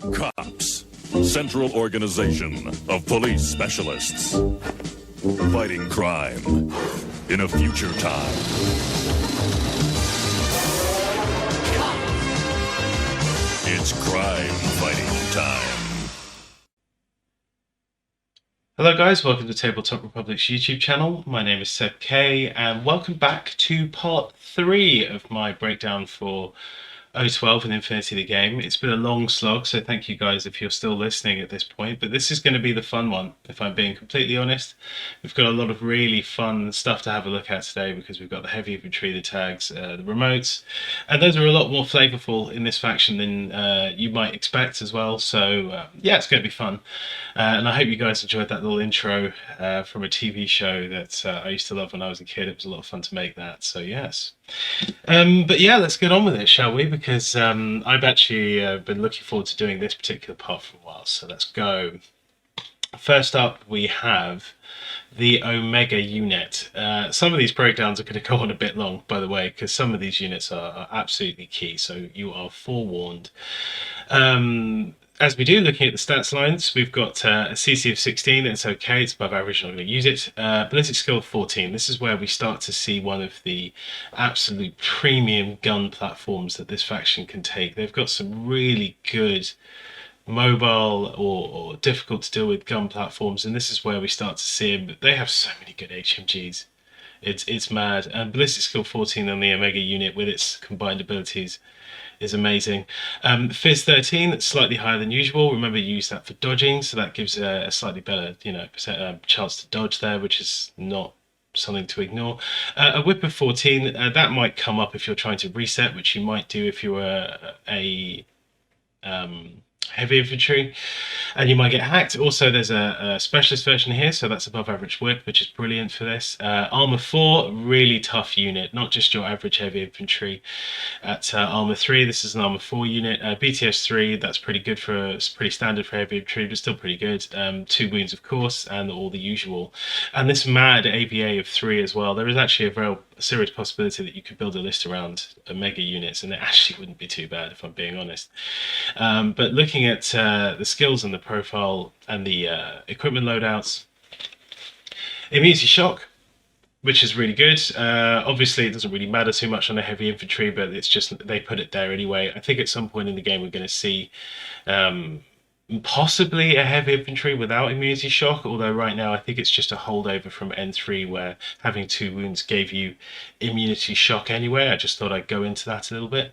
Cops, Central Organization of Police Specialists, fighting crime in a future time. It's crime fighting time. Hello guys, welcome to Tabletop Republic's YouTube channel. My name is Seb.K and welcome back to part 3 of my breakdown for O-12 and Infantry the game. It's been a long slog, so thank you guys if you're still listening at this point, but this is going to be the fun one, if I'm being completely honest. We've got a lot of really fun stuff to have a look at today because we've got the heavy infantry, the tags, the remotes, and those are a lot more flavourful in this faction than you might expect as well, so yeah, it's going to be fun. And I hope you guys enjoyed that little intro from a TV show that I used to love when I was a kid. It was a lot of fun to make that, so yes. But yeah, let's get on with it, shall we? Because I've actually been looking forward to doing this particular part for a while, so let's go. First up, we have the Omega unit. Some of these breakdowns are going to go on a bit long, by the way, because some of these units are absolutely key, so you are forewarned. As we do, looking at the stats lines, we've got a CC of 16, it's okay, it's above average, I'm not going to use it. Ballistic skill of 14, this is where we start to see one of the absolute premium gun platforms that this faction can take. They've got some really good mobile or difficult to deal with gun platforms, and this is where we start to see them. They have so many good HMGs. It's mad. And ballistic skill 14 on the Omega unit with its combined abilities is amazing. Fizz 13, that's slightly higher than usual. Remember, you use that for dodging, so that gives a slightly better, chance to dodge there, which is not something to ignore. A whip of 14, that might come up if you're trying to reset, which you might do if you were a heavy infantry, and you might get hacked. Also, there's a specialist version here, so that's above average whip, which is brilliant for this. Armor 4, really tough unit, not just your average heavy infantry. At armor 3, this is an armor 4 unit. BTS 3, that's pretty good it's pretty standard for heavy infantry, but still pretty good. 2 wounds, of course, and all the usual. And this mad ABA of 3 as well. There is actually a very serious possibility that you could build a list around Omega units, and it actually wouldn't be too bad if I'm being honest. But looking at the skills and the profile and the equipment loadouts, immunity shock, which is really good. Obviously, it doesn't really matter too much on the heavy infantry, but it's just they put it there anyway. I think at some point in the game we're going to see possibly a heavy infantry without immunity shock, although right now I think it's just a holdover from N3 where having 2 wounds gave you immunity shock anyway. I just thought I'd go into that a little bit.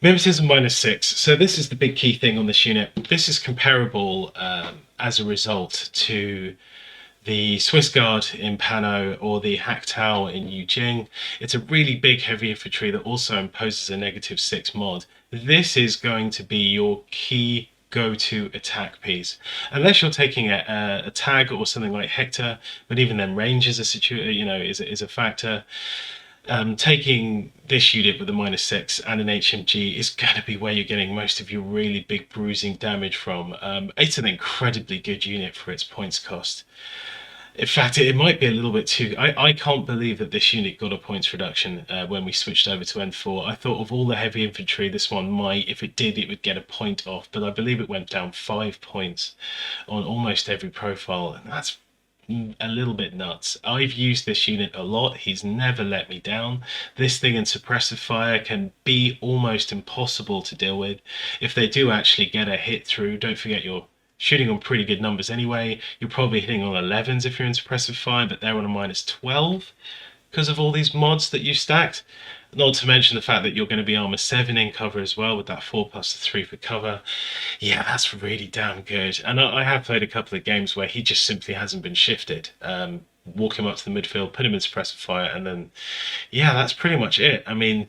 Mimetism -6. So this is the big key thing on this unit. This is comparable as a result to the Swiss Guard in Pano or the Hack Tau in Yujing. It's a really big heavy infantry that also imposes a -6 mod. This is going to be your key go-to attack piece, unless you're taking a tag or something like Hector, but even then range is a factor. Taking this unit with a -6 and an HMG is going to be where you're getting most of your really big bruising damage from. It's an incredibly good unit for its points cost. In fact, it might be a little bit too... I can't believe that this unit got a points reduction when we switched over to N4. I thought of all the heavy infantry, this one might, if it did, it would get a point off, but I believe it went down 5 points on almost every profile, and that's a little bit nuts. I've used this unit a lot. He's never let me down. This thing and suppressive fire can be almost impossible to deal with. If they do actually get a hit through, don't forget you're shooting on pretty good numbers anyway. You're probably hitting on 11s if you're in suppressive fire, but they're on a -12 because of all these mods that you stacked. Not to mention the fact that you're going to be armor 7 in cover as well with that 4 plus the 3 for cover. Yeah, that's really damn good. And I have played a couple of games where he just simply hasn't been shifted. Walk him up to the midfield, put him in suppressive fire, and then, yeah, that's pretty much it. I mean,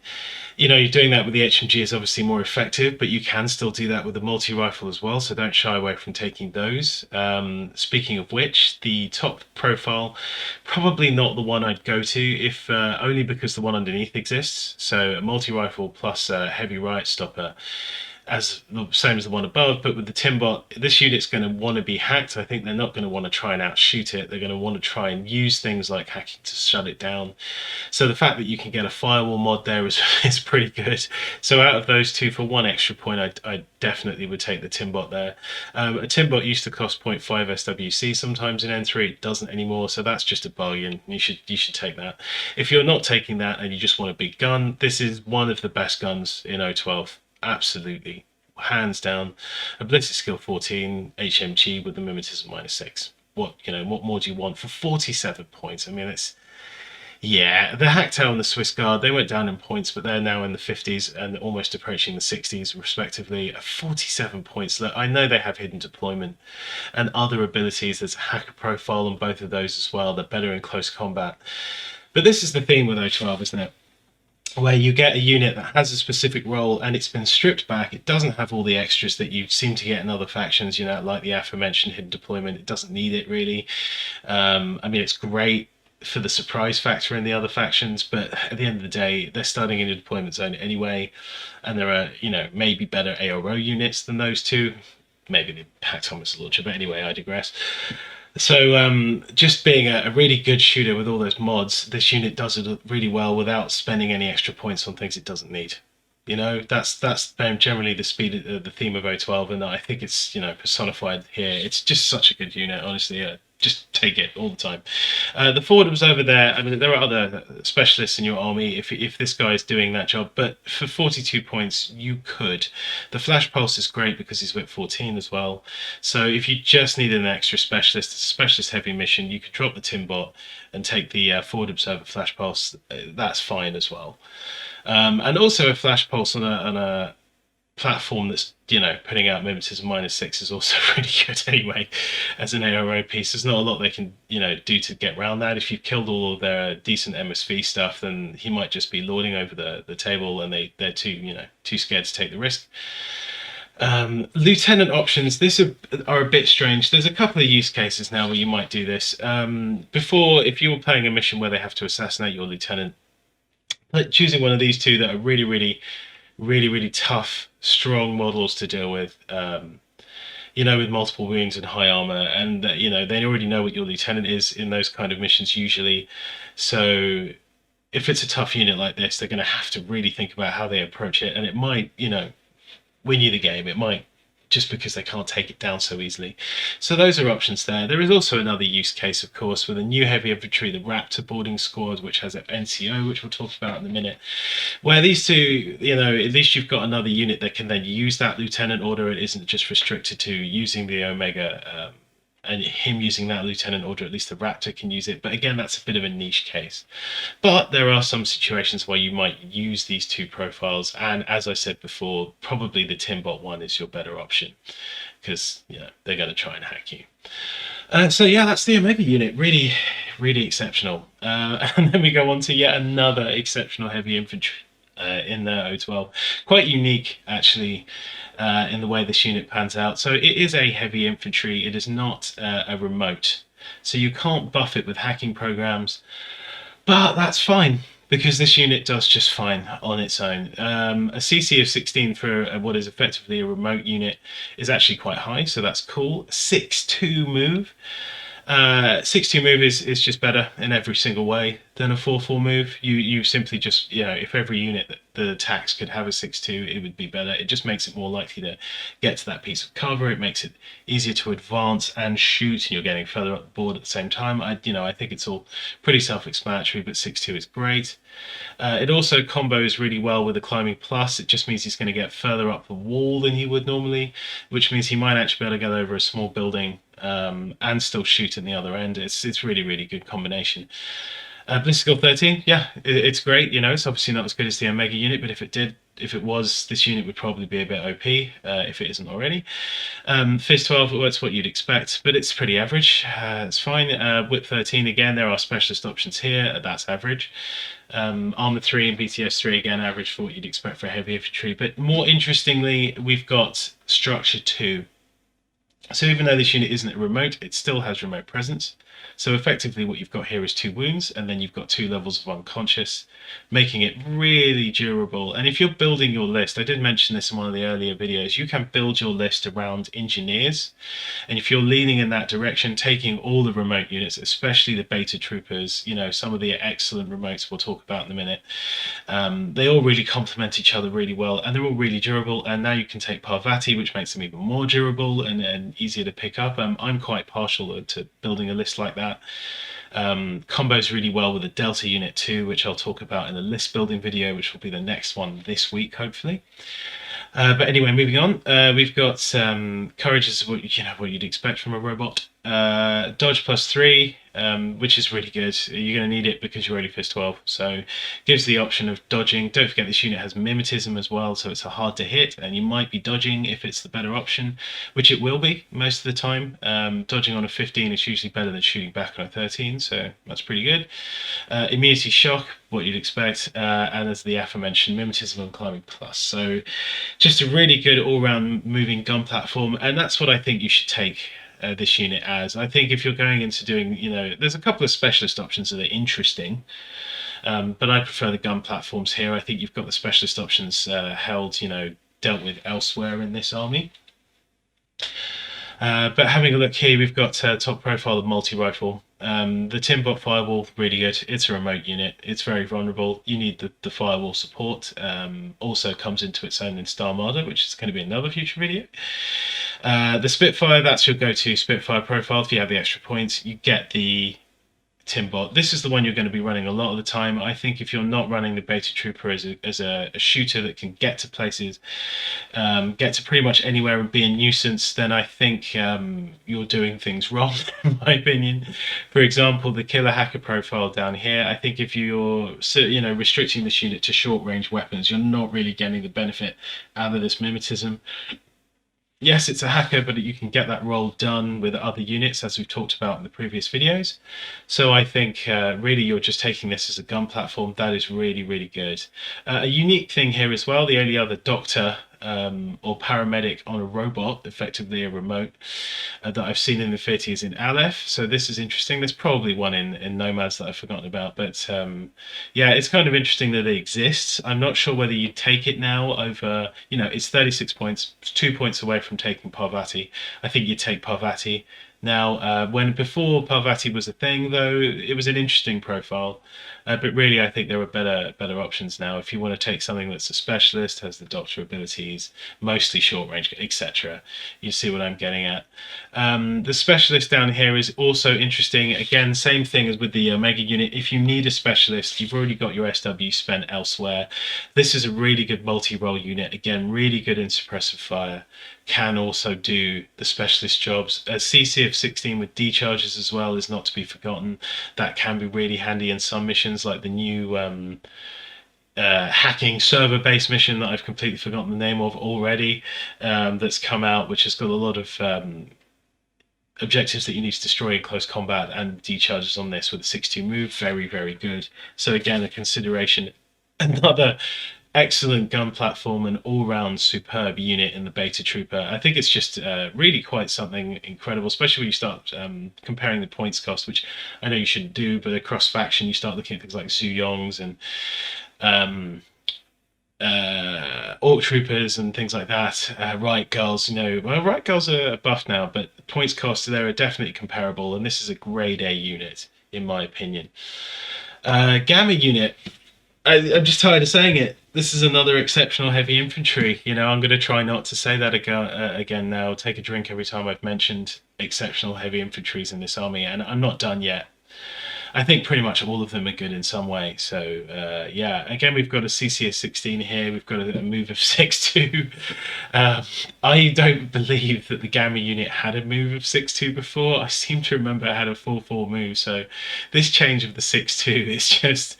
you're doing that with the HMG is obviously more effective, but you can still do that with the multi-rifle as well, so don't shy away from taking those. Speaking of which, the top profile, probably not the one I'd go to, if only because the one underneath exists. So a multi-rifle plus a heavy riot stopper as the same as the one above, but with the Timbot, this unit's going to want to be hacked. I think they're not going to want to try and outshoot it. They're going to want to try and use things like hacking to shut it down. So the fact that you can get a firewall mod there is pretty good. So out of those two, for one extra point, I definitely would take the Timbot there. A Timbot used to cost 0.5 SWC sometimes in N3. It doesn't anymore, so that's just a bargain. You should take that. If you're not taking that and you just want a big gun, this is one of the best guns in O12. Absolutely, hands down. A ballistic skill 14 HMG with the mimetism -6. What more do you want for 47 points? I mean, it's yeah. The Hacktail and the Swiss Guard, they went down in points, but they're now in the 50s and almost approaching the 60s respectively. 47 points. Look, I know they have hidden deployment and other abilities. There's a hacker profile on both of those as well. They're better in close combat. But this is the theme with O12, isn't it? Where you get a unit that has a specific role and it's been stripped back. It doesn't have all the extras that you seem to get in other factions, like the aforementioned hidden deployment. It doesn't need it really. I mean, it's great for the surprise factor in the other factions, but at the end of the day, they're starting in a deployment zone anyway, and there are, maybe better ARO units than those two. Maybe the Hack-Thomas launcher, but anyway, I digress. So just being a really good shooter with all those mods, this unit does it really well without spending any extra points on things it doesn't need. That's generally the theme of O12, and I think it's personified here. It's just such a good unit, honestly. Just take it all the time. The forward observer there, I mean, there are other specialists in your army if this guy is doing that job, but for 42 points, you could. The flash pulse is great because he's whip 14 as well. So if you just need an extra specialist, specialist heavy mission, you could drop the Timbot and take the forward observer flash pulse. That's fine as well. And also a flash pulse on a platform that's putting out mimetism -6 is also really good anyway as an ARO piece. There's not a lot they can do to get around that. If you've killed all of their decent MSV stuff, then he might just be lording over the table, and they're too scared to take the risk. Lieutenant options, this are a bit strange. There's a couple of use cases now where you might do this. Before, if you were playing a mission where they have to assassinate your lieutenant, like choosing one of these two that are really tough, strong models to deal with, with multiple wounds and high armor, and they already know what your lieutenant is in those kind of missions usually. So if it's a tough unit like this, they're going to have to really think about how they approach it, and it might, win you the game. It might, just because they can't take it down so easily. So those are options there. There is also another use case, of course, with a new heavy infantry, the Raptor boarding squad, which has an NCO, which we'll talk about in a minute, where these two, at least you've got another unit that can then use that lieutenant order. It isn't just restricted to using the Omega, and him using that lieutenant order. At least the Raptor can use it, but again, that's a bit of a niche case. But there are some situations where you might use these two profiles, and as I said before, probably the Timbot one is your better option, because they're going to try and hack you. So yeah, that's the Omega unit. Really exceptional. And then we go on to yet another exceptional heavy infantry in the O12. Quite unique, actually, in the way this unit pans out. So it is a heavy infantry. It is not a remote. So you can't buff it with hacking programs, but that's fine, because this unit does just fine on its own. A CC of 16 for what is effectively a remote unit is actually quite high, so that's cool. 6-2 move. 6-2 move is just better in every single way than a 4-4 move. You simply just, if every unit that attacks could have a 6-2, it would be better. It just makes it more likely to get to that piece of cover. It makes it easier to advance and shoot, and you're getting further up the board at the same time. I think it's all pretty self-explanatory, but 6-2 is great. It also combos really well with the climbing plus. It just means he's going to get further up the wall than he would normally, which means he might actually be able to get over a small building and still shoot at the other end. It's really good combination. Ballistical 13, yeah, it's great. It's obviously not as good as the Omega unit, but if it was, this unit would probably be a bit OP if it isn't already. Fizz 12, that's what you'd expect, but it's pretty average. It's fine. Whip 13, again, there are specialist options here. That's average. Armor 3 and BTS 3, again, average for what you'd expect for heavy infantry. But more interestingly, we've got Structure 2. So even though this unit isn't a remote, it still has remote presence. So effectively what you've got here is 2 wounds, and then you've got 2 levels of unconscious, making it really durable. And if you're building your list, I did mention this in one of the earlier videos, you can build your list around engineers. And if you're leaning in that direction, taking all the remote units, especially the beta troopers, you know, some of the excellent remotes we'll talk about in a minute, they all really complement each other really well, and they're all really durable. And now you can take Parvati, which makes them even more durable and easier to pick up. I'm quite partial to building a list like that. Combos really well with the Delta unit too, which I'll talk about in the list building video, which will be the next one this week, hopefully. But anyway, moving on, we've got courage is what you'd expect from a robot. Dodge +3, which is really good. You're going to need it because you're only FIS 12, so gives the option of dodging. Don't forget this unit has mimetism as well, so it's a hard to hit, and you might be dodging if it's the better option, which it will be most of the time. Dodging on a 15 is usually better than shooting back on a 13, so that's pretty good. Immunity shock, what you'd expect, and as the aforementioned mimetism and climbing plus. So just a really good all-round moving gun platform, and that's what I think you should take this unit as. I think if you're going into doing, there's a couple of specialist options that are interesting, but I prefer the gun platforms here. I think you've got the specialist options dealt with elsewhere in this army. But having a look here, we've got top profile of multi-rifle. The Timbot firewall, really good. It's a remote unit. It's very vulnerable. You need the firewall support. Also comes into its own in Star Marder, which is going to be another future video. The Spitfire, that's your go-to Spitfire profile. If you have the extra points, you get the Timbot. This is the one you're going to be running a lot of the time. I think if you're not running the Beta Trooper as a shooter that can get to places, get to pretty much anywhere and be a nuisance, then I think you're doing things wrong, in my opinion. For example, the Killer Hacker profile down here, I think if you're restricting this unit to short-range weapons, you're not really getting the benefit out of this mimetism. Yes, it's a hacker, but you can get that role done with other units, as we've talked about in the previous videos. So I think really you're just taking this as a gun platform. That is really, really good. A unique thing here as well, the only other doctor or paramedic on a robot, effectively a remote, that I've seen in the 50 is in Aleph. So this is interesting. There's probably one in Nomads that I've forgotten about, but yeah, it's kind of interesting that it exists. I'm not sure whether you take it now over, it's 36 points, 2 points away from taking Parvati. I think you take Parvati. Now, before Parvati was a thing, though, it was an interesting profile, but really I think there are better options now. If you want to take something that's a specialist, has the doctor abilities, mostly short range, etc., you see what I'm getting at. The specialist down here is also interesting. Again, same thing as with the Omega unit. If you need a specialist, you've already got your SW spent elsewhere. This is a really good multi-role unit. Again, really good in suppressive fire. Can also do the specialist jobs. A CC of 16 with decharges as well is not to be forgotten. That can be really handy in some missions, like the new hacking server-based mission that I've completely forgotten the name of already, that's come out, which has got a lot of objectives that you need to destroy in close combat, and decharges on this with a 6-2 move. Very, very good. So again, a consideration. Another excellent gun platform and all-round superb unit in the Beta Trooper. I think it's just really quite something incredible, especially when you start comparing the points cost, which I know you shouldn't do, but across faction you start looking at things like Zuyongs and Orc Troopers and things like that. Riot Girls, Riot Girls are buffed now, but the points cost there are definitely comparable, and this is a grade A unit, in my opinion. Gamma unit, I'm just tired of saying it. This is another exceptional heavy infantry. I'm going to try not to say that again now. Take a drink every time I've mentioned exceptional heavy infantries in this army, and I'm not done yet. I think pretty much all of them are good in some way. So yeah, again, we've got a CCS 16 here. We've got a move of 6-2. I don't believe that the Gamma unit had a move of 6-2 before. I seem to remember it had a 4-4 move. So this change of the 6-2 is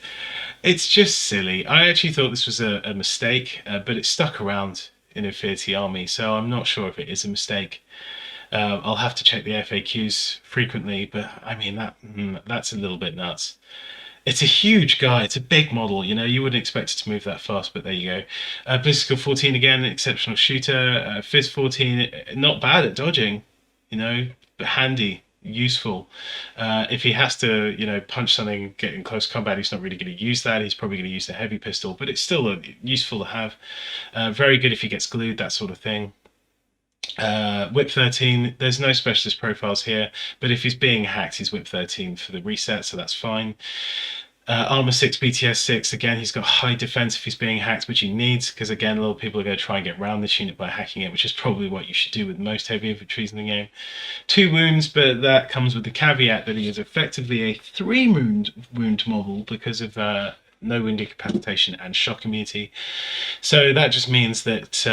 it's just silly. I actually thought this was a mistake, but it stuck around in Infinity Army, so I'm not sure if it is a mistake. I'll have to check the FAQs frequently, but I mean, that's a little bit nuts. It's a huge guy. It's a big model. You wouldn't expect it to move that fast, but there you go. Ballistical 14 again, exceptional shooter. Fizz 14, not bad at dodging, but handy. useful. If he has to, punch something, get in close combat, he's not really going to use that. He's probably going to use the heavy pistol, but it's still useful to have. Very good if he gets glued, that sort of thing. Whip 13, there's no specialist profiles here, but if he's being hacked, he's Whip 13 for the reset, so that's fine. Armor 6, BTS 6, again, he's got high defense if he's being hacked, which he needs, because again, a lot of people are going to try and get around this unit by hacking it, which is probably what you should do with most heavy infantries in the game. 2 wounds, but that comes with the caveat that he is effectively a 3 wound model because of no wound incapacitation and shock immunity. So that just means that,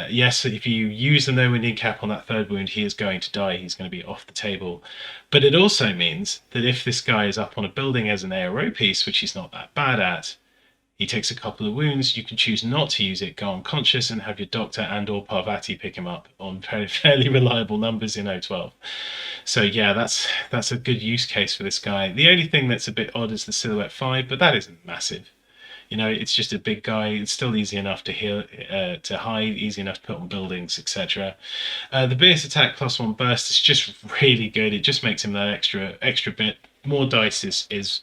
yes, if you use the no wound incap on that 3rd wound, he is going to die. He's going to be off the table. But it also means that if this guy is up on a building as an ARO piece, which he's not that bad at, he takes a couple of wounds, you can choose not to use it, go unconscious, and have your doctor and or Parvati pick him up on fairly reliable numbers in O-12. So yeah, that's a good use case for this guy. The only thing that's a bit odd is the Silhouette 5, but that isn't massive. It's just a big guy. It's still easy enough to heal, to hide, easy enough to put on buildings, etc. The Beerus attack +1 burst is just really good. It just makes him that extra bit. More dice is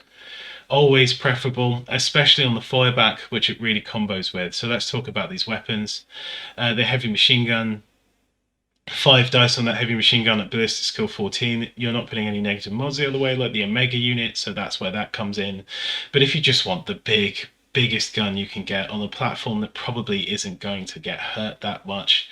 always preferable, especially on the fallback, which it really combos with. So let's talk about these weapons. The heavy machine gun. 5 dice on that heavy machine gun at ballistic skill 14. You're not putting any negative mods the other way like the Omega unit, so that's where that comes in. But if you just want the biggest gun you can get on a platform that probably isn't going to get hurt that much,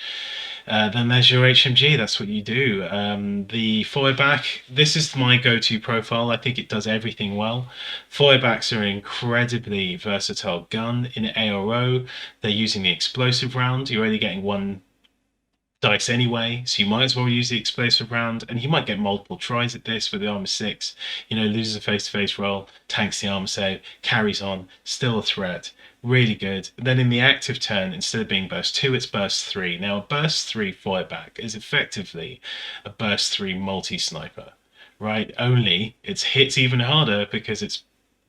then there's your HMG. That's what you do. The fallback, this is my go-to profile. I think it does everything well. Fallbacks are an incredibly versatile gun. In ARO, they're using the explosive round. You're only getting 1 dice anyway, so you might as well use the explosive round, and you might get multiple tries at this with the armor 6. Loses a face-to-face roll, tanks the armor save, carries on, still a threat. Really good. Then in the active turn, instead of being burst 2, it's burst 3. Now a burst 3 fallback is effectively a burst 3 multi-sniper, right? Only it hits even harder because it's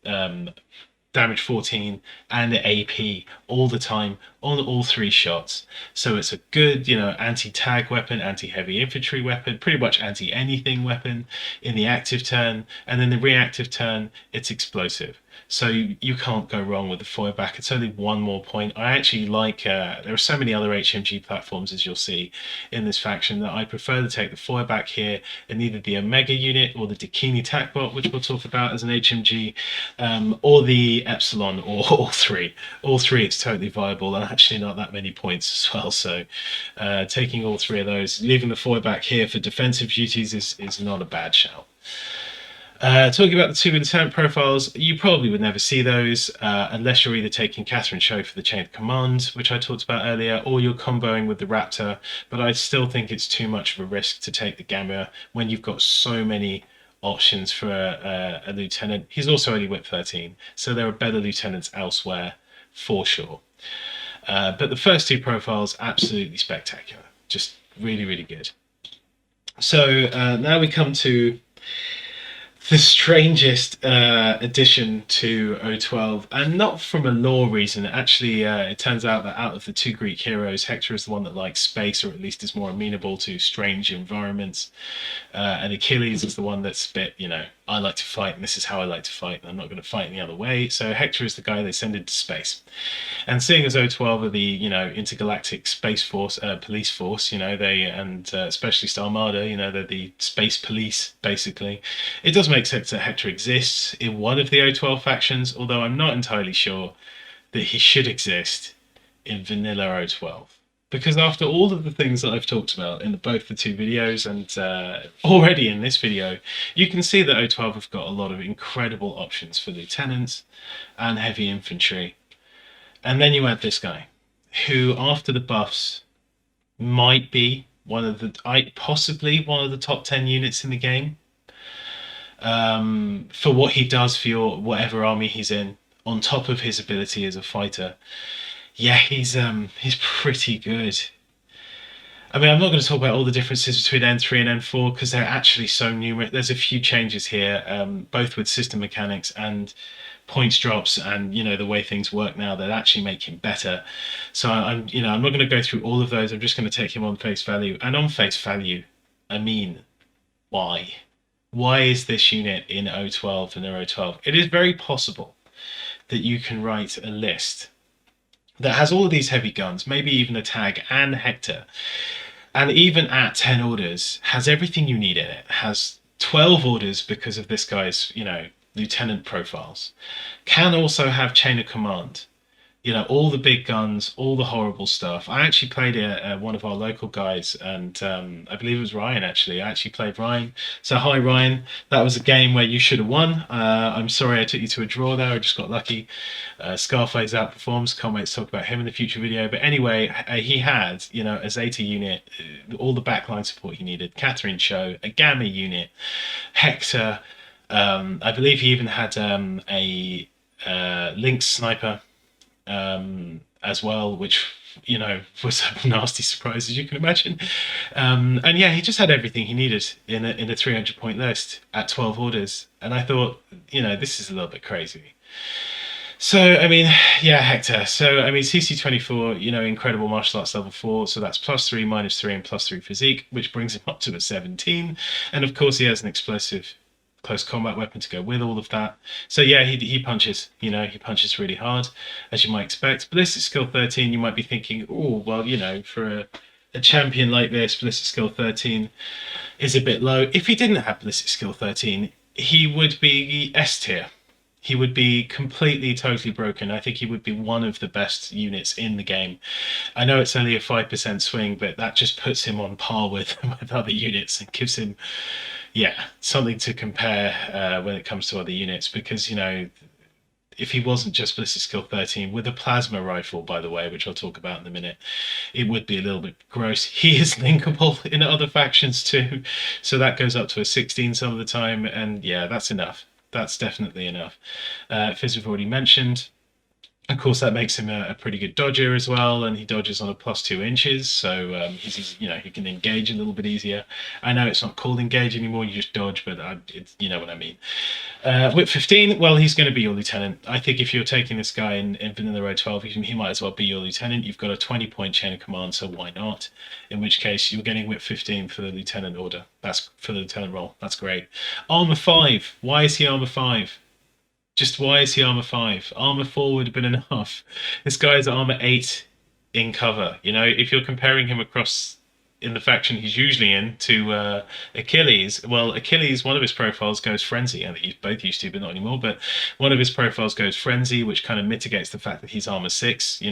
damage 14 and AP all the time on all 3 shots. So it's a good, anti-tag weapon, anti-heavy infantry weapon, pretty much anti-anything weapon in the active turn. And then the reactive turn, it's explosive. So you can't go wrong with the fallback. It's only 1 more point. I actually like, there are so many other HMG platforms, as you'll see in this faction, that I prefer to take the fallback here in either the Omega unit or the Dakini Bot, which we'll talk about as an HMG, or the Epsilon, or all 3. All 3 is totally viable, and actually not that many points as well. So taking all 3 of those, leaving the fallback here for defensive duties is not a bad shout. Talking about the 2 lieutenant profiles, you probably would never see those unless you're either taking Catherine Cho for the chain of command, which I talked about earlier, or you're comboing with the Raptor, but I still think it's too much of a risk to take the Gamma when you've got so many options for a lieutenant. He's also only Whip 13, so there are better lieutenants elsewhere, for sure. But the first 2 profiles, absolutely spectacular. Just really, really good. So now we come to the strangest addition to O-12, and not from a lore reason. Actually, it turns out that out of the 2 Greek heroes, Hector is the one that likes space, or at least is more amenable to strange environments, and Achilles is the one that's a bit, I like to fight, and this is how I like to fight, and I'm not going to fight any other way. So Hector is the guy they send into space. And seeing as O-12 are the, intergalactic space force, police force, they, and Specialist Armada, they're the space police, basically. It does make sense that Hector exists in one of the O-12 factions, although I'm not entirely sure that he should exist in vanilla O-12. Because after all of the things that I've talked about in both the 2 videos and already in this video, you can see that O-12 have got a lot of incredible options for lieutenants and heavy infantry. And then you add this guy, who after the buffs might be possibly one of the top 10 units in the game. For what he does for your whatever army he's in, on top of his ability as a fighter. Yeah, he's pretty good. I mean, I'm not going to talk about all the differences between N3 and N4 because they're actually so numerous. There's a few changes here, both with system mechanics and points drops, and the way things work now that actually make him better. So I'm not going to go through all of those. I'm just going to take him on face value. And on face value, I mean, why? Why is this unit in O-12 and O-12? It is very possible that you can write a list that has all of these heavy guns, maybe even a tag and Hector, and even at 10 orders, has everything you need in it. Has 12 orders because of this guy's, lieutenant profiles. Can also have chain of command. All the big guns, all the horrible stuff. I actually played one of our local guys, and I believe it was Ryan, actually. I actually played Ryan. So, hi, Ryan. That was a game where you should have won. I'm sorry I took you to a draw there. I just got lucky. Scarface outperforms. Can't wait to talk about him in the future video. But anyway, he had, a Zeta unit, all the backline support he needed. Catherine Cho, a Gamma unit, Hector. I believe he even had a Lynx sniper as well, which was a nasty surprise, as you can imagine. And yeah, he just had everything he needed in a 300-point list at 12 orders. And I thought, this is a little bit crazy. So, Hector. So, CC24, incredible martial arts level 4. So that's +3, -3, and +3 physique, which brings him up to a 17. And of course, he has an explosive close combat weapon to go with all of that. So yeah, he punches, he punches really hard, as you might expect. Ballistic skill 13, you might be thinking, oh, well, for a champion like this, ballistic skill 13 is a bit low. If he didn't have ballistic skill 13, he would be S tier. He would be completely, totally broken. I think he would be one of the best units in the game. I know it's only a 5% swing, but that just puts him on par with other units and gives him, something to compare when it comes to other units. Because, if he wasn't just ballistic skill 13 with a plasma rifle, by the way, which I'll talk about in a minute, it would be a little bit gross. He is linkable in other factions too, so that goes up to a 16 some of the time, and yeah, that's enough. That's definitely enough. Fizz we've already mentioned. Of course, that makes him a pretty good dodger as well, and he dodges on a +2 inches, so he can engage a little bit easier. I know it's not called engage anymore; you just dodge, but it's what I mean. Whip 15, well, he's going to be your lieutenant. I think if you're taking this guy in Vanilla Row 12, he might as well be your lieutenant. You've got a 20-point chain of command, so why not? In which case, you're getting Whip 15 for the lieutenant order. That's for the lieutenant role. That's great. Armor 5. Why is he armor 5? Just why is he armor 5? Armor 4 would have been enough. This guy's armor 8 in cover. If you're comparing him across in the faction he's usually in to Achilles, well, Achilles, one of his profiles goes Frenzy. I think he's both used to, but not anymore. But one of his profiles goes Frenzy, which kind of mitigates the fact that he's armor 6,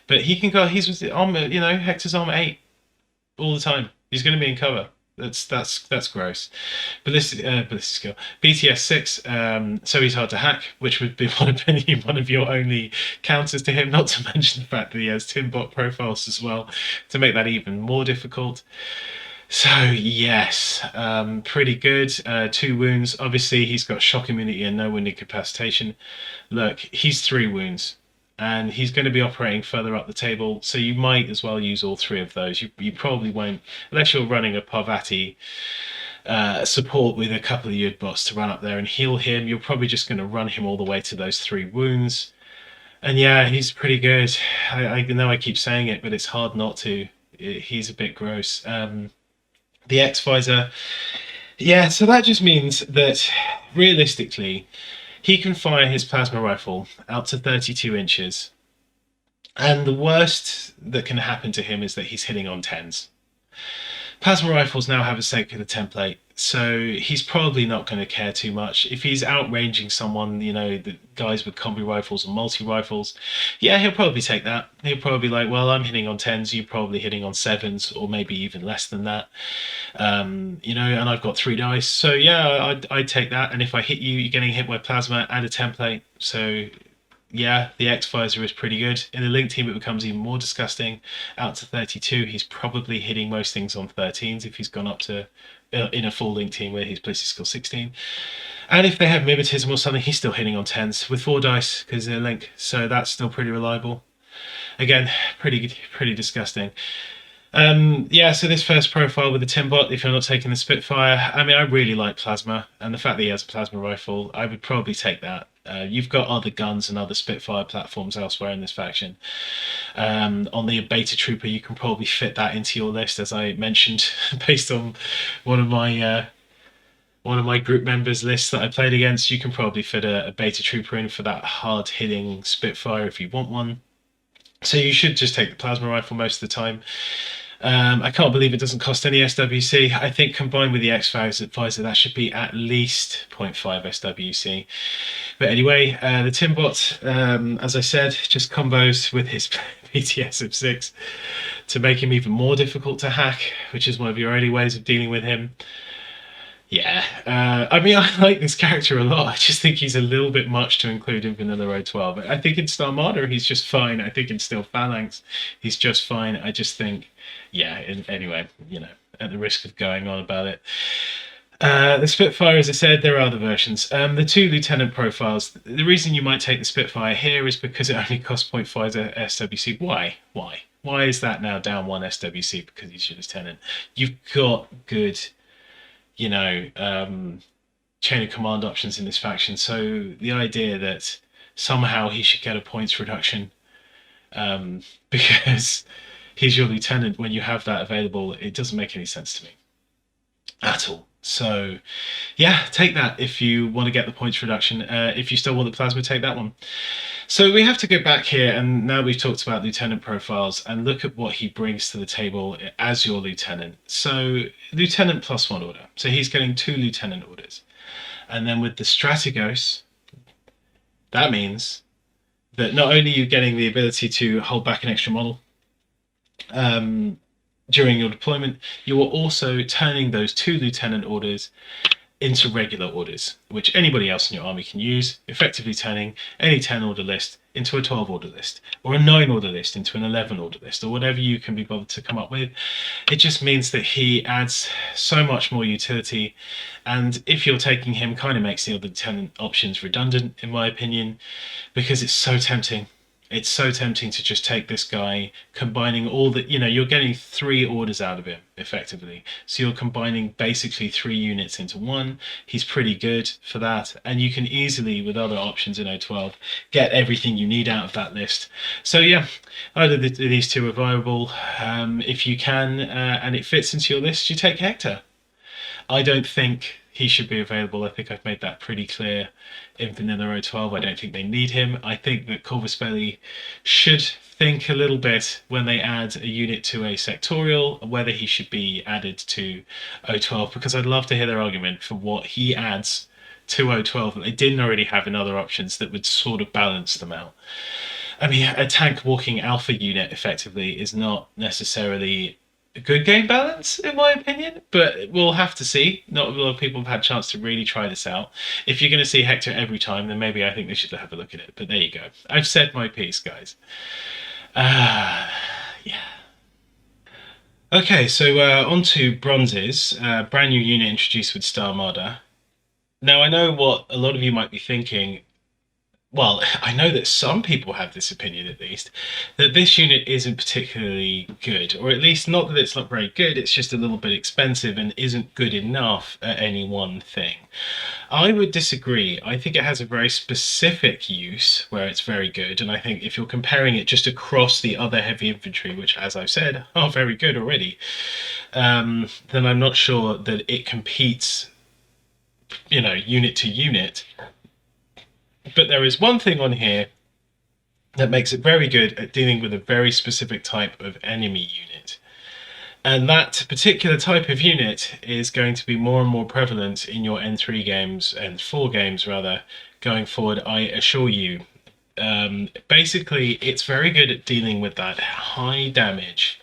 But he can go, he's armor, Hector's armor 8 all the time. He's going to be in cover. That's gross. Ballistic skill BTS 6. So he's hard to hack, which would be one of your only counters to him. Not to mention the fact that he has Timbot profiles as well to make that even more difficult. So yes, pretty good. 2 wounds. Obviously, he's got shock immunity and no wound incapacitation. Look, he's 3 wounds. And he's going to be operating further up the table, so you might as well use all 3 of those. You probably won't, unless you're running a Parvati support with a couple of Untitled to run up there and heal him. You're probably just going to run him all the way to those 3 wounds. And yeah, he's pretty good. I know I keep saying it, but it's hard not to. He's a bit gross. The X-Visor, yeah, so that just means that realistically, he can fire his plasma rifle out to 32 inches. And the worst that can happen to him is that he's hitting on 10s. Plasma rifles now have a secular template, so he's probably not going to care too much. If he's outranging someone, the guys with combi rifles and multi-rifles, yeah, he'll probably take that. He'll probably be like, well, I'm hitting on 10s, you're probably hitting on 7s, or maybe even less than that. And I've got 3 dice, so yeah, I'd take that. And if I hit you, you're getting hit by plasma and a template, so yeah, the X-Visor is pretty good. In the Link team, it becomes even more disgusting. Out to 32, he's probably hitting most things on 13s if he's gone up to in a full Link team where he's ballistic skill 16. And if they have mimetism or something, he's still hitting on 10s with 4 dice because they're Link, so that's still pretty reliable. Again, pretty disgusting. Yeah, so this first profile with the Timbot, if you're not taking the Spitfire, I really like plasma, and the fact that he has a plasma rifle, I would probably take that. You've got other guns and other Spitfire platforms elsewhere in this faction. On the Beta Trooper, you can probably fit that into your list, as I mentioned, based on one of my one of my group members lists that I played against, you can probably fit a beta trooper in for that hard-hitting Spitfire if you want one. So you should just take the plasma rifle most of the time. I can't believe it doesn't cost any SWC. I think combined with the X-Visor, that should be at least 0.5 SWC. But anyway, the Timbots, as I said, just combos with his PTS of 6 to make him even more difficult to hack, which is one of your only ways of dealing with him. Yeah, I mean, I like this character a lot. I just think he's a little bit much to include in Vanilla O-12. I think in Starmada, he's just fine. I think in Steel Phalanx, he's just fine. I just think, yeah, anyway, you know, at the risk of going on about it. The Spitfire, as I said, there are other versions. The 2 Lieutenant profiles, the reason you might take the Spitfire here is because it only costs 0.5 SWC. Why? Why is that now down 1 SWC because he's your Lieutenant? You've got good, you know, chain of command options in this faction. So the idea that somehow he should get a points reduction because he's your lieutenant when you have that available, it doesn't make any sense to me at all. So yeah, take that if you want to get the points reduction. If you still want the plasma, take that one. So we have to go back here, and now we've talked about lieutenant profiles, and look at what he brings to the table as your lieutenant. So lieutenant +1 order. So he's getting 2 lieutenant orders. And then with the Strategos, that means that not only are you getting the ability to hold back an extra model during your deployment, you are also turning those 2 lieutenant orders into regular orders, which anybody else in your army can use, effectively turning any 10 order list into a 12 order list, or a 9 order list into an 11 order list, or whatever you can be bothered to come up with. It just means that he adds so much more utility, and if you're taking him, kind of makes the other 10 options redundant, in my opinion, because it's so tempting. It's so tempting to just take this guy, combining all the, you know, you're getting 3 orders out of him, effectively. So you're combining basically 3 units into 1. He's pretty good for that. And you can easily, with other options in O-12, get everything you need out of that list. So yeah, either these 2 are viable. If you can, and it fits into your list, you take Hector. I don't think he should be available. I think I've made that pretty clear in Vanilla O-12. I don't think they need him. I think that Corvus Belli should think a little bit when they add a unit to a sectorial, whether he should be added to O-12, because I'd love to hear their argument for what he adds to O-12 that they didn't already have in other options that would sort of balance them out. I mean, a tank walking alpha unit effectively is not necessarily a good game balance, in my opinion, but we'll have to see. Not a lot of people have had a chance to really try this out. If you're going to see Hector every time, then maybe I think they should have a look at it. But there you go. I've said my piece, guys. Yeah. Okay, so on to bronzes. Brand new unit introduced with Starmada. Now, I know what a lot of you might be thinking. Well, I know that some people have this opinion, at least, that this unit isn't particularly good, or at least not that it's not very good, it's just a little bit expensive and isn't good enough at any one thing. I would disagree. I think it has a very specific use where it's very good, and I think if you're comparing it just across the other heavy infantry, which, as I've said, are very good already, then I'm not sure that it competes, you know, unit to unit. But there is one thing on here that makes it very good at dealing with a very specific type of enemy unit. And that particular type of unit is going to be more and more prevalent in your N3 games, N4 games rather, going forward, I assure you. Basically, it's very good at dealing with that high damage,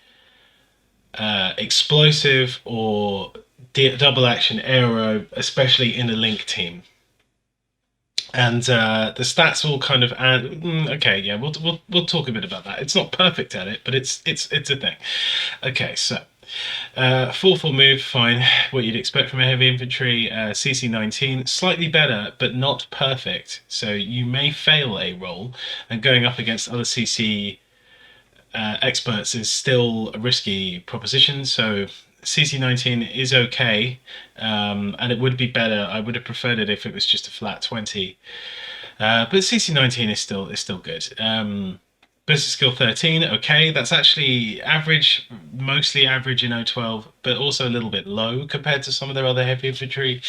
explosive or double action aero, especially in a link team. And the stats will kind of add. Okay, yeah, we'll talk a bit about that. It's not perfect at it, but it's a thing. Okay, so 4-4 move, fine. What you'd expect from a heavy infantry. CC 19, slightly better, but not perfect. So you may fail a roll, and going up against other CC experts is still a risky proposition. So CC 19 is okay, and it would be better. I would have preferred it if it was just a flat 20, but CC 19 is still good. Ballistic skill 13, okay, that's actually average, mostly average in O-12, but also a little bit low compared to some of their other heavy infantry.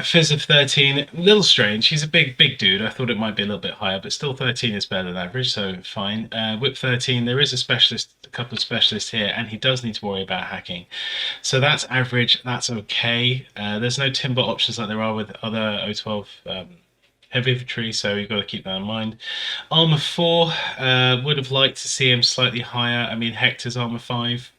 Fizz of 13, a little strange. He's a big dude. I thought it might be a little bit higher, but still 13 is better than average, so fine. Whip 13, there is a couple of specialists here, and he does need to worry about hacking. So that's average, that's okay. There's no Timbot options like there are with other O-12 heavy infantry, so you've got to keep that in mind. Armor 4, would have liked to see him slightly higher. I mean, Hector's armor 5.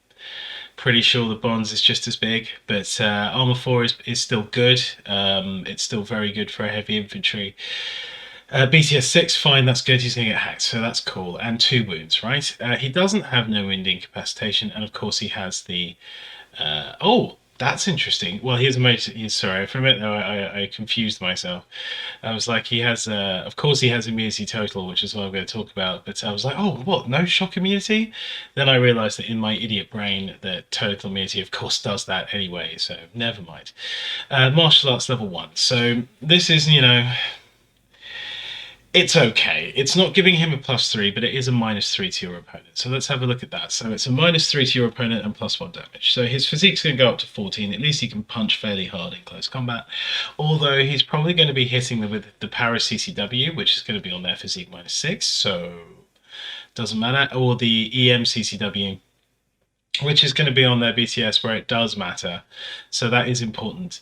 Pretty sure the Bonds is just as big, but armor 4 is still good. It's still very good for a heavy infantry. BTS 6, fine, that's good. He's going to get hacked, so that's cool. And 2 wounds, right? He doesn't have no wound incapacitation, and of course he has the... oh, that's interesting. Well, here's a motor. Sorry, for a minute though, I confused myself. I was like, he has, of course, he has immunity total, which is what I'm going to talk about. But I was like, oh, what? No shock immunity? Then I realised that in my idiot brain, that total immunity, of course, does that anyway. So never mind. Martial arts level 1. So this is, you know. It's okay. It's not giving him a +3, but it is a -3 to your opponent. So let's have a look at that. So it's a -3 to your opponent and +1 damage. So his physique's going to go up to 14. At least he can punch fairly hard in close combat. Although he's probably going to be hitting them with the Paris CCW, which is going to be on their physique -6. So doesn't matter. Or the EM CCW, which is going to be on their BTS, where it does matter. So that is important.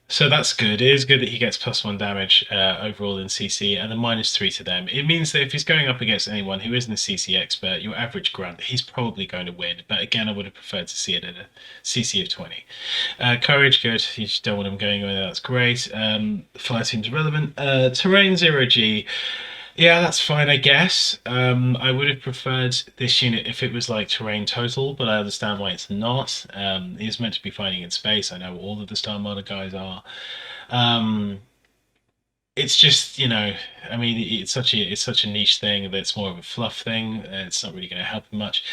So that's good. It is good that he gets +1 damage overall in CC and a -3 to them. It means that if he's going up against anyone who isn't a CC expert, your average grunt, he's probably going to win. But again, I would have preferred to see it at a CC of 20. Courage, good. You just don't want him going anywhere. That's great. Fire team's relevant. Terrain 0G. Yeah, that's fine, I guess. I would have preferred this unit if it was like terrain total, but I understand why it's not. He's meant to be fighting in space. I know all of the Star Martyr guys are. It's just, you know, I mean, it's such a niche thing that it's more of a fluff thing. It's not really going to help him much.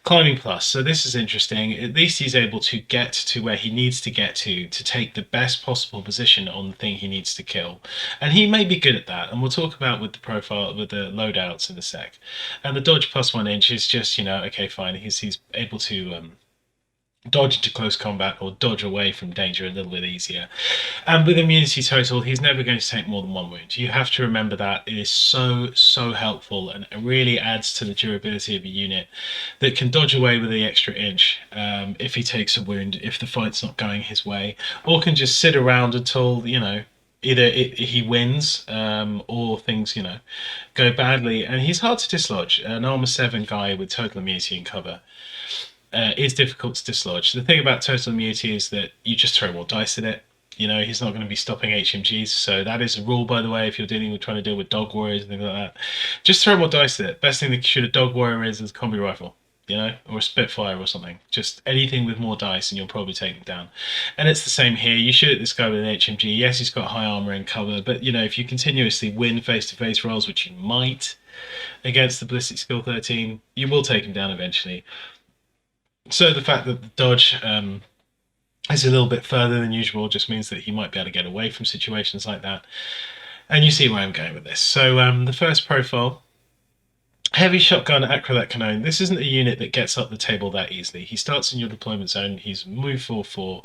Climbing plus, so this is interesting. At least he's able to get to where he needs to get to take the best possible position on the thing he needs to kill, and he may be good at that. And we'll talk about with the profile with the loadouts in a sec. And the dodge +1 inch is just, you know, okay, fine. He's able to dodge into close combat or dodge away from danger a little bit easier. And with immunity total, he's never going to take more than 1 wound. You have to remember that. It is so helpful, and it really adds to the durability of a unit that can dodge away with the extra inch if he takes a wound, if the fight's not going his way, or can just sit around until, you know, either he wins or things, you know, go badly. And he's hard to dislodge. An armor 7 guy with total immunity and cover is difficult to dislodge. The thing about total immunity is that you just throw more dice at it. You know, he's not going to be stopping HMGs. So that is a rule, by the way, if you're trying to deal with dog warriors and things like that. Just throw more dice at it. Best thing to shoot a dog warrior is a combi rifle, you know, or a Spitfire or something. Just anything with more dice and you'll probably take them down. And it's the same here. You shoot at this guy with an HMG. Yes, he's got high armor and cover, but, you know, if you continuously win face-to-face rolls, which you might against the ballistic skill 13, you will take him down eventually. So the fact that the dodge is a little bit further than usual just means that he might be able to get away from situations like that. And you see where I'm going with this. So the first profile, heavy shotgun Acrolet Canon. This isn't a unit that gets up the table that easily. He starts in your deployment zone. He's moved 4/4.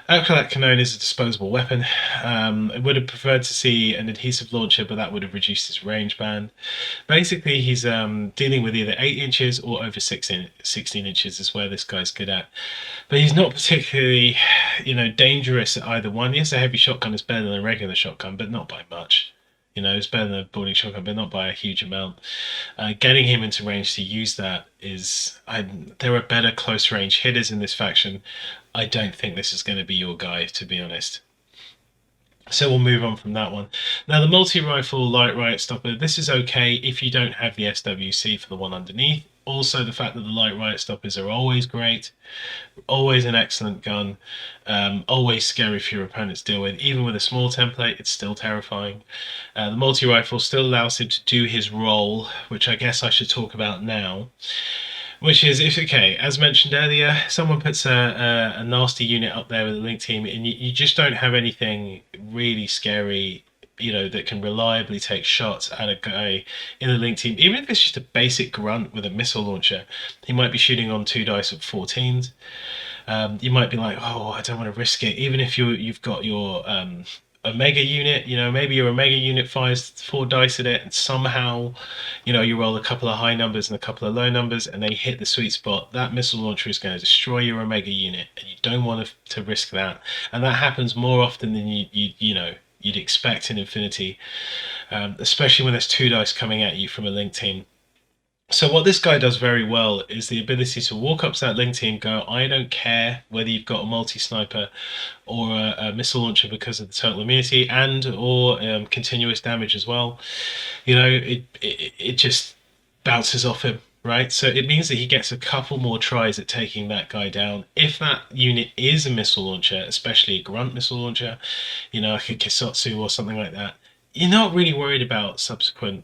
Acrolet Canon is a disposable weapon. I would have preferred to see an adhesive launcher, but that would have reduced his range band. Basically, he's dealing with either 8 inches or over 16 inches is where this guy's good at. But he's not particularly, you know, dangerous at either one. Yes, a heavy shotgun is better than a regular shotgun, but not by much. You know, it's better than a boarding shotgun, but not by a huge amount. Getting him into range to use that is... there are better close-range hitters in this faction. I don't think this is going to be your guy, to be honest. So we'll move on from that one. Now, the multi-rifle light riot stopper, this is okay if you don't have the SWC for the one underneath. Also, the fact that the light riot stoppers are always great, always an excellent gun, always scary for your opponents to deal with. Even with a small template, it's still terrifying. The multi-rifle still allows him to do his role, which I guess I should talk about now. Which is, okay, as mentioned earlier, someone puts a nasty unit up there with a link team, and you just don't have anything really scary that can reliably take shots at a guy in the link team, even if it's just a basic grunt with a missile launcher. He might be shooting on 2 dice of 14s. You might be like, oh, I don't want to risk it. Even if you've got your Omega unit, maybe your Omega unit fires 4 dice at it, and somehow, you roll a couple of high numbers and a couple of low numbers, and they hit the sweet spot. That missile launcher is going to destroy your Omega unit, and you don't want to risk that. And that happens more often than you'd expect in Infinity, especially when there's 2 dice coming at you from a link team. So what this guy does very well is the ability to walk up to that link team, go, I don't care whether you've got a multi-sniper or a missile launcher because of the total immunity or continuous damage as well. It just bounces off him, right? So it means that he gets a couple more tries at taking that guy down. If that unit is a missile launcher, especially a grunt missile launcher, like a Kisotsu or something like that, you're not really worried about subsequent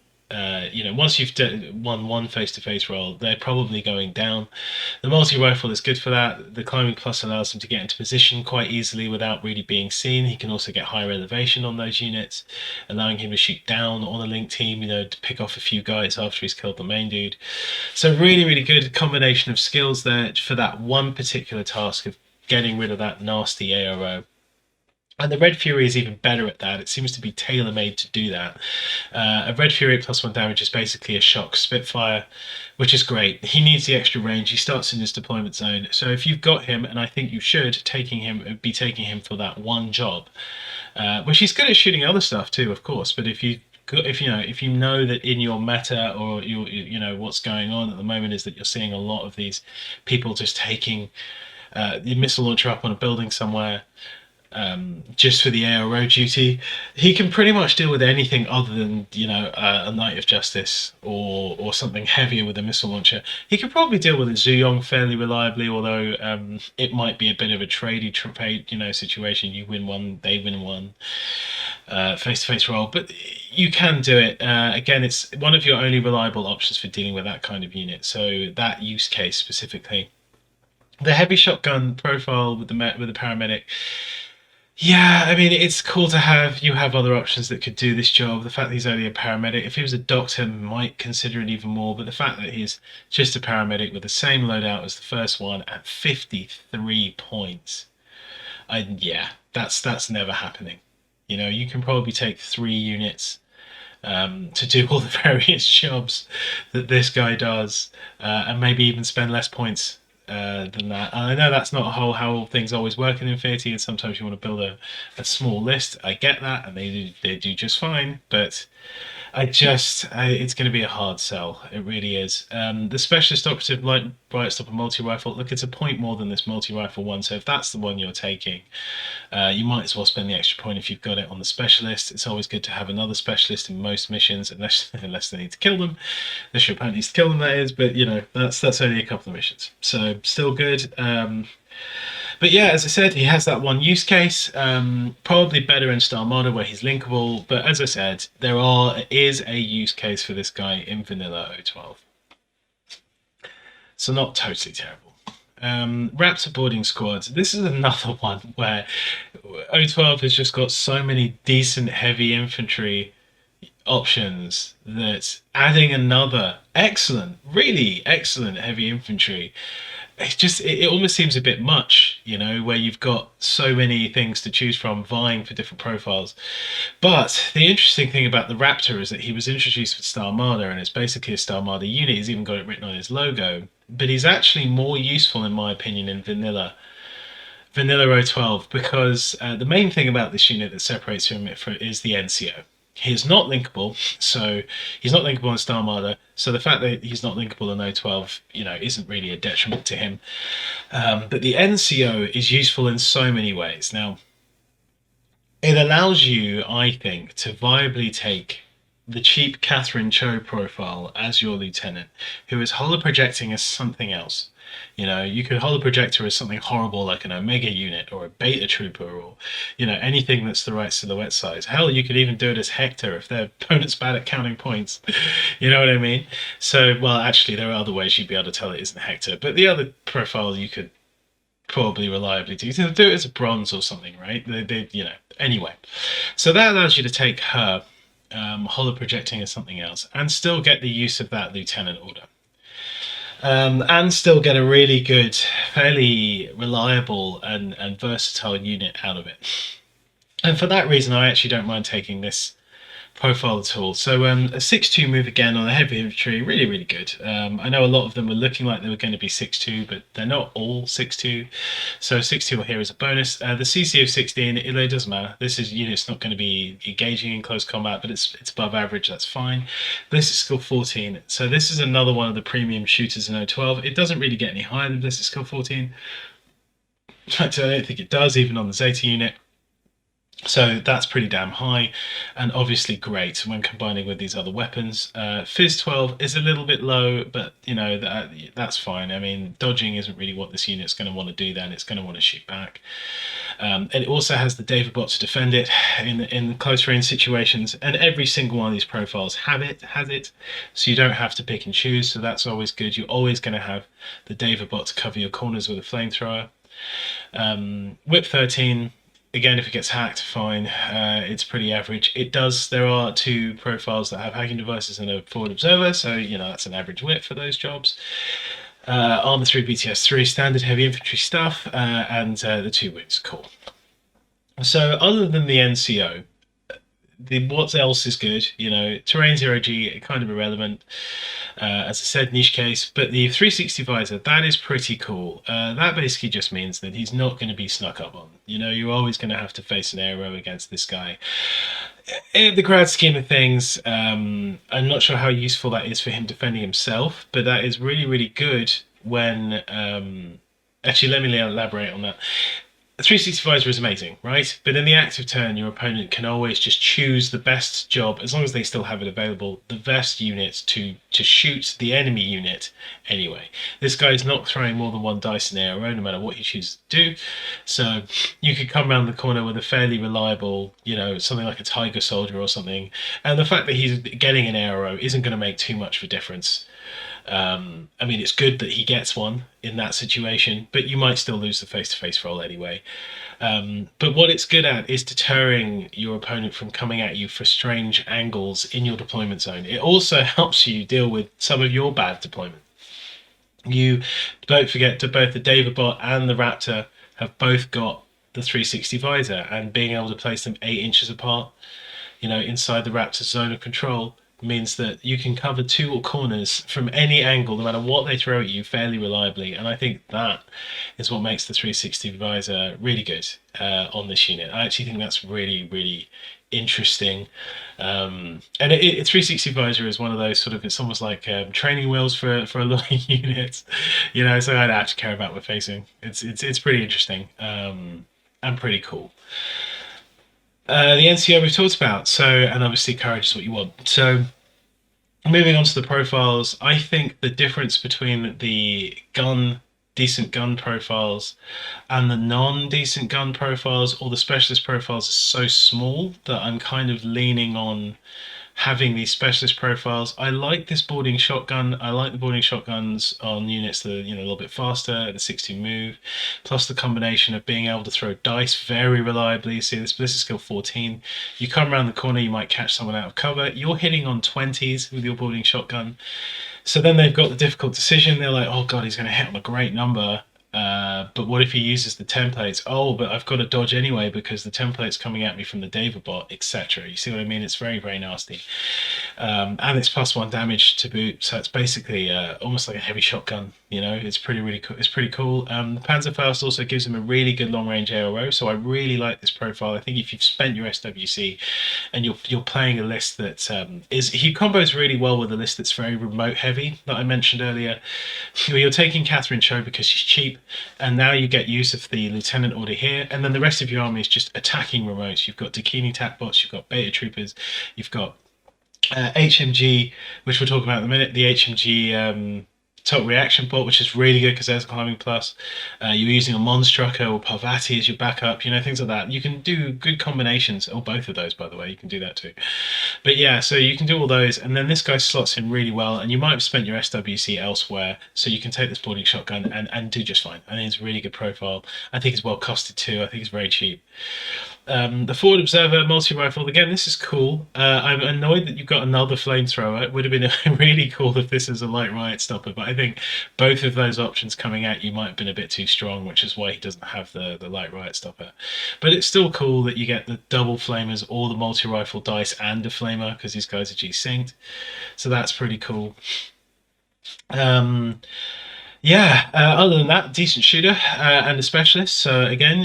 once you've won one face-to-face roll, they're probably going down. The multi-rifle is good for that. The climbing plus allows him to get into position quite easily without really being seen. He can also get higher elevation on those units, allowing him to shoot down on a link team, to pick off a few guys after he's killed the main dude. So really, really good combination of skills there for that one particular task of getting rid of that nasty ARO. And the Red Fury is even better at that. It seems to be tailor-made to do that. A Red Fury at +1 damage is basically a shock Spitfire, which is great. He needs the extra range. He starts in his deployment zone. So if you've got him, and I think you should, be taking him for that one job, which he's good at shooting other stuff too, of course. But if you know that in your meta or what's going on at the moment is that you're seeing a lot of these people just taking the missile launcher up on a building somewhere, just for the ARO duty, he can pretty much deal with anything other than a Knight of Justice or something heavier with a missile launcher. He could probably deal with a Zuyong fairly reliably, although it might be a bit of a tradey situation. You win one, they win one, face-to-face roll, but you can do it. Again, it's one of your only reliable options for dealing with that kind of unit. So that use case specifically, the heavy shotgun profile with the paramedic. Yeah, I mean, it's cool to have other options that could do this job. The fact that he's only a paramedic, if he was a doctor, might consider it even more. But the fact that he's just a paramedic with the same loadout as the first one at 53 points, that's never happening. You can probably take 3 units to do all the various jobs that this guy does, and maybe even spend less points than that. And I know that's not how things always work in Infinity, and sometimes you want to build a small list. I get that, and they do just fine, but it's going to be a hard sell. It really is. The Specialist Operative Light Riot Stopper multi-rifle, look, it's a point more than this multi-rifle one, so if that's the one you're taking, you might as well spend the extra point if you've got it on the Specialist. It's always good to have another Specialist in most missions, unless they need to kill them. Unless your opponent needs to kill them, that is, but that's only a couple of missions, so still good. But yeah, as I said, he has that one use case, probably better in Star Marder where he's linkable, but as I said, there is a use case for this guy in vanilla O-12. So not totally terrible. Raptor boarding squads. This is another one where O-12 has just got so many decent heavy infantry options that adding another really excellent heavy infantry, it almost seems a bit much, where you've got so many things to choose from vying for different profiles. But the interesting thing about the Raptor is that he was introduced with Star Marder, and it's basically a Star Marder unit. He's even got it written on his logo, but he's actually more useful, in my opinion, in vanilla O-12, because the main thing about this unit that separates him is the NCO. He's not linkable, so he's not linkable in Star Marder. So the fact that he's not linkable in O-12, isn't really a detriment to him. But the NCO is useful in so many ways. Now, it allows you, I think, to viably take the cheap Catherine Cho profile as your lieutenant, who is holoprojecting as something else. You could holoproject her as something horrible like an Omega unit or a Beta Trooper or, anything that's the right silhouette size. Hell, you could even do it as Hector if their opponent's bad at counting points. You know what I mean? So, well, actually, there are other ways you'd be able to tell it isn't Hector. But the other profile you could probably reliably do. They'll do it as a bronze or something, right? They you know. Anyway, so that allows you to take her, holo projecting as something else, and still get the use of that lieutenant order. And still get a really good, fairly reliable and versatile unit out of it. And for that reason, I actually don't mind taking this profile at all. So a 6-2 move again on the heavy infantry, really, really good. I know a lot of them were looking like they were going to be 6-2, but they're not all 6-2. So 6-2 here is a bonus. The CC of 16, it doesn't matter. This is unit's not going to be engaging in close combat, but it's above average, that's fine. This is skill 14. So this is another one of the premium shooters in O-12. It doesn't really get any higher than this is skill 14. In fact, I don't think it does, even on the Zeta unit. So that's pretty damn high, and obviously great when combining with these other weapons. Fizz 12 is a little bit low, but you know that's fine. I mean, dodging isn't really what this unit's going to want to do then. It's going to want to shoot back. And it also has the Bott to defend it in close range situations, and every single one of these profiles has it, so you don't have to pick and choose, so that's always good. You're always going to have the Bott to cover your corners with a flamethrower. Whip 13, again, if it gets hacked, fine. It's pretty average. There are 2 profiles that have hacking devices and a forward observer, so you know that's an average whip for those jobs. Armor 3, BTS 3, standard heavy infantry stuff, and the 2 wounds. Cool. So other than the NCO, what else is good? You know, terrain 0G, kind of irrelevant. As I said, niche case, but the 360 visor, that is pretty cool. That basically just means that he's not going to be snuck up on. You know, you're always going to have to face an arrow against this guy. In the grand scheme of things, I'm not sure how useful that is for him defending himself, but that is really, really good when... actually, let me elaborate on that. The 360 visor is amazing, right? But in the active turn, your opponent can always just choose the best job, as long as they still have it available, the best unit to shoot the enemy unit anyway. This guy is not throwing more than 1 dice in the arrow, no matter what he chooses to do. So you could come around the corner with a fairly reliable, you know, something like a Tiger Soldier or something. And the fact that he's getting an arrow isn't going to make too much of a difference. I mean, it's good that he gets one in that situation, but you might still lose the face-to-face roll anyway. But what it's good at is deterring your opponent from coming at you for strange angles in your deployment zone. It also helps you deal with some of your bad deployment. You don't forget that both the Bott and the Raptor have both got the 360 visor, and being able to place them 8 inches apart, you know, inside the Raptor's zone of control, means that you can cover 2 corners from any angle, no matter what they throw at you, fairly reliably. And I think that is what makes the 360 visor really good on this unit. I actually think that's really, really interesting. And 360 visor is one of those sort of, it's almost like training wheels for a lot of units, you know, so I don't have to care about what we're facing. It's pretty interesting and pretty cool. The NCO we've talked about, so, and obviously courage is what you want. So moving on to the profiles, I think the difference between the decent gun profiles and the non-decent gun profiles, or the specialist profiles, is so small that I'm kind of leaning on having these specialist profiles. I like this boarding shotgun. I like the boarding shotguns on units that are, you know, a little bit faster, the 60 move, plus the combination of being able to throw dice very reliably. See, this is skill 14. You come around the corner, you might catch someone out of cover. You're hitting on 20s with your boarding shotgun. So then they've got the difficult decision. They're like, oh god, he's going to hit on a great number. But what if he uses the templates? Oh, but I've got to dodge anyway because the template's coming at me from the Bott, etc. You see what I mean? It's very, very nasty. And it's +1 damage to boot, so it's basically almost like a heavy shotgun. You know, it's pretty cool. It's pretty cool. The Panzerfaust also gives him a really good long-range ARO, so I really like this profile. I think if you've spent your SWC and you're playing a list that he combos really well with a list that's very remote heavy that I mentioned earlier. You're taking Catherine Cho because she's cheap, and now you get use of the Lieutenant Order here, and then the rest of your army is just attacking remotes. You've got Dakini Tabletop, you've got Beta Troopers, you've got HMG, which we'll talk about in a minute. The HMG Total Reaction Bot, which is really good because there's a climbing plus. You're using a Monstrucker or Parvati as your backup, things like that. You can do good combinations, or both of those, by the way. You can do that too. But yeah, so you can do all those, and then this guy slots in really well, and you might have spent your SWC elsewhere, so you can take this boarding shotgun and do just fine. I think it's a really good profile. I think it's well costed too. I think it's very cheap. The Forward Observer multi-rifle, again, this is cool. I'm annoyed that you've got another flamethrower. It would have been really cool if this is a light riot stopper, but I think both of those options coming at you might have been a bit too strong, which is why he doesn't have the light riot stopper. But it's still cool that you get the double flamers or the multi-rifle dice and a flamer, because these guys are G-synced. So that's pretty cool. Yeah, other than that, decent shooter and a specialist. So again,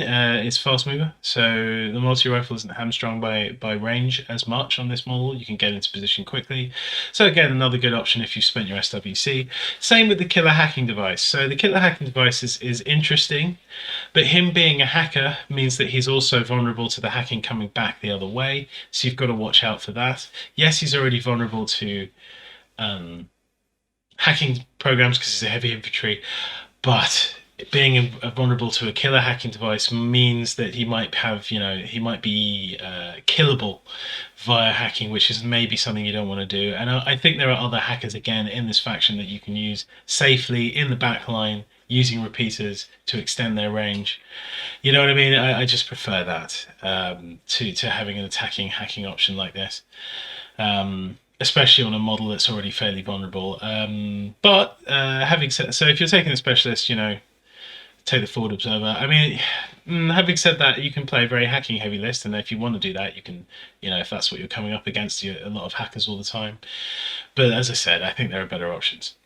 it's fast mover. So the multi-rifle isn't hamstrung by range as much on this model. You can get into position quickly. So again, another good option if you've spent your SWC. Same with the killer hacking device. So the killer hacking device is interesting, but him being a hacker means that he's also vulnerable to the hacking coming back the other way. So you've got to watch out for that. Yes, he's already vulnerable to hacking programs because he's a heavy infantry, but being vulnerable to a killer hacking device means that he might have, he might be killable via hacking, which is maybe something you don't want to do. And I think there are other hackers again in this faction that you can use safely in the back line using repeaters to extend their range. You know what I mean? I just prefer that to having an attacking hacking option like this. Especially on a model that's already fairly vulnerable. But having said, so if you're taking a specialist, take the Forward Observer. I mean, having said that, you can play a very hacking heavy list, and if you want to do that, you can, if that's what you're coming up against, a lot of hackers all the time. But as I said, I think there are better options.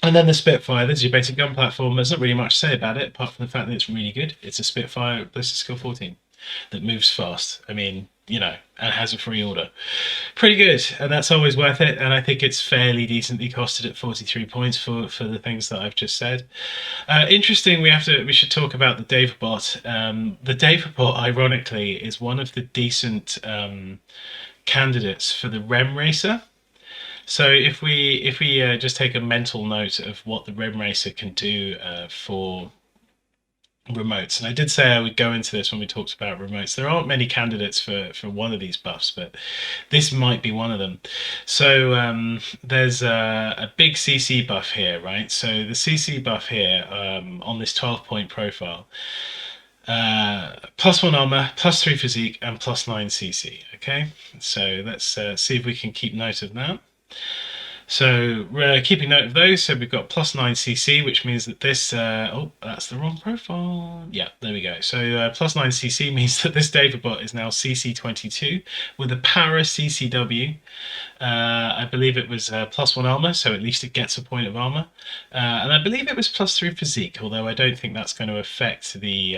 And then the Spitfire, this is your basic gun platform. There's not really much to say about it, apart from the fact that it's really good. It's a Spitfire ballistic skill 14 that moves fast. I mean, and has a free order. Pretty good, and that's always worth it, and I think it's fairly decently costed at 43 points for the things that I've just said. Interesting, we should talk about the Bott. The Bott, ironically, is one of the decent candidates for the Rem Racer. So if we just take a mental note of what the Rem Racer can do for remotes, and I did say I would go into this when we talked about remotes. There aren't many candidates for one of these buffs, but this might be one of them. So there's a big CC buff here, right? So the CC buff here on this 12-point profile, +1 armor, +3 physique, and +9 CC. Okay, so let's see if we can keep note of that. So we're keeping note of those. So we've got +9 CC, which means that this, oh, that's the wrong profile. Yeah, there we go. So +9 CC means that this Bott is now CC 22 with a para CCW. I believe it was +1 armor, so at least it gets a point of armor. And I believe it was +3 physique, although I don't think that's going to affect the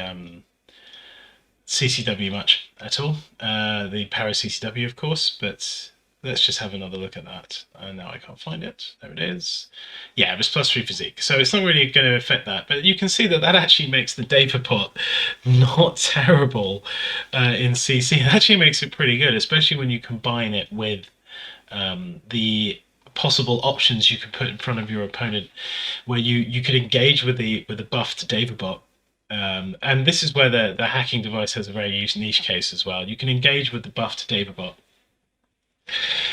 CCW much at all. The para CCW, of course, but let's just have another look at that. Now I can't find it. There it is. Yeah, it was +3 physique. So it's not really going to affect that. But you can see that actually makes the Bott not terrible in CC. It actually makes it pretty good, especially when you combine it with the possible options you can put in front of your opponent, where you could engage with the buffed Bott. And this is where the hacking device has a very niche case as well. You can engage with the buffed Bott.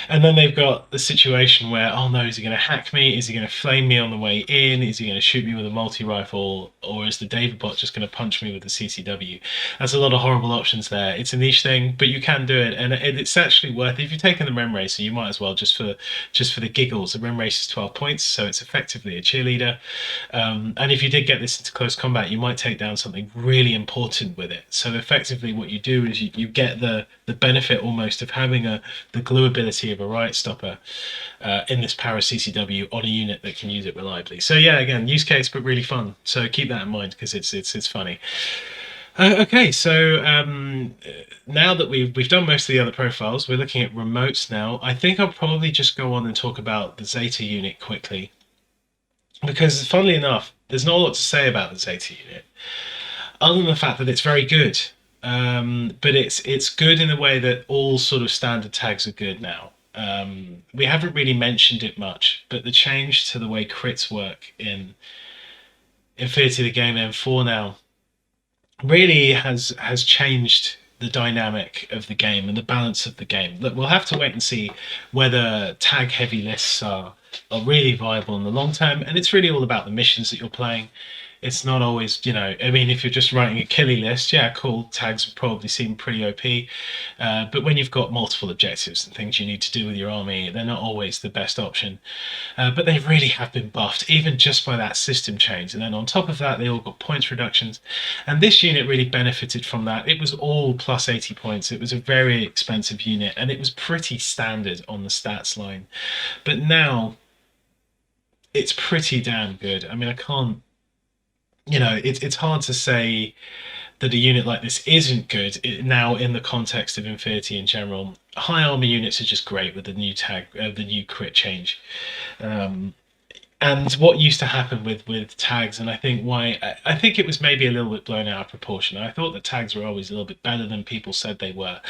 And then they've got the situation where, oh no, is he going to hack me? Is he going to flame me on the way in? Is he going to shoot me with a multi-rifle? Or is the Bott just going to punch me with the CCW? That's a lot of horrible options there. It's a niche thing, but you can do it. And it's actually worth it. If you've taken the Rem Racer, you might as well, just for the giggles. The Rem Racer is 12 points, so it's effectively a cheerleader. And if you did get this into close combat, you might take down something really important with it. So effectively what you do is you get the benefit almost of having the glue ability of a riot stopper in this para CCW on a unit that can use it reliably. So yeah, again, use case but really fun. So keep that in mind because it's funny. Okay, so now that we've done most of the other profiles, we're looking at remotes now. I think I'll probably just go on and talk about the Zeta Unit quickly, because funnily enough, there's not a lot to say about the Zeta Unit other than the fact that it's very good. But it's good in the way that all sort of standard tags are good now. We haven't really mentioned it much, but the change to the way crits work in Infinity the Game M4 now really has changed the dynamic of the game and the balance of the game. Look, we'll have to wait and see whether tag heavy lists are really viable in the long term, and it's really all about the missions that you're playing. It's not always, I mean, if you're just writing a killy list, yeah, cool, tags would probably seem pretty OP. But when you've got multiple objectives and things you need to do with your army, they're not always the best option. But they really have been buffed, even just by that system change. And then on top of that, they all got points reductions. And this unit really benefited from that. It was all plus 80 points. It was a very expensive unit, and it was pretty standard on the stats line. But now, it's pretty damn good. I mean, I can't, it's hard to say that a unit like this isn't good now in the context of Infinity in general. High armor units are just great with the new the new crit change. And what used to happen with tags, and I think it was maybe a little bit blown out of proportion. I thought that tags were always a little bit better than people said they were.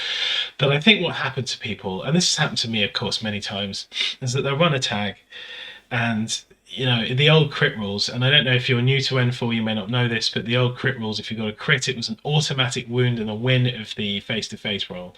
But I think what happened to people, and this has happened to me, of course, many times, is that they'll run a tag and the old crit rules, and I don't know if you're new to N4, you may not know this, but the old crit rules, if you got a crit, it was an automatic wound and a win of the face-to-face roll.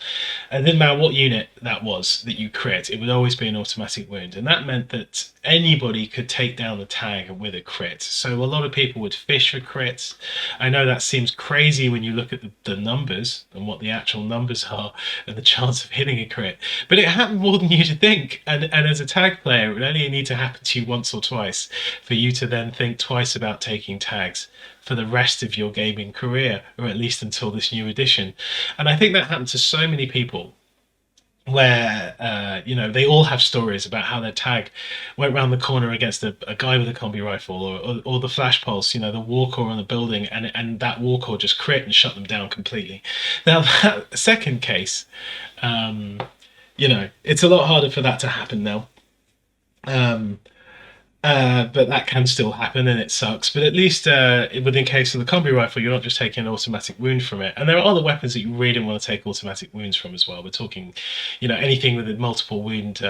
And it didn't matter what unit that was that you crit, it would always be an automatic wound. And that meant that anybody could take down the tag with a crit. So a lot of people would fish for crits. I know that seems crazy when you look at the numbers and what the actual numbers are and the chance of hitting a crit, but it happened more than you'd think. And as a tag player, it would only need to happen to you once or twice for you to then think twice about taking tags for the rest of your gaming career, or at least until this new edition. And I think that happened to so many people where they all have stories about how their tag went round the corner against a guy with a combi rifle, or the flash pulse, the war core on the building, and that war core just crit and shut them down completely. Now that second case, it's a lot harder for that to happen now. But that can still happen, and it sucks. But at least within case of the combi rifle, you're not just taking an automatic wound from it. And there are other weapons that you really want to take automatic wounds from as well. We're talking, anything with a multiple wound,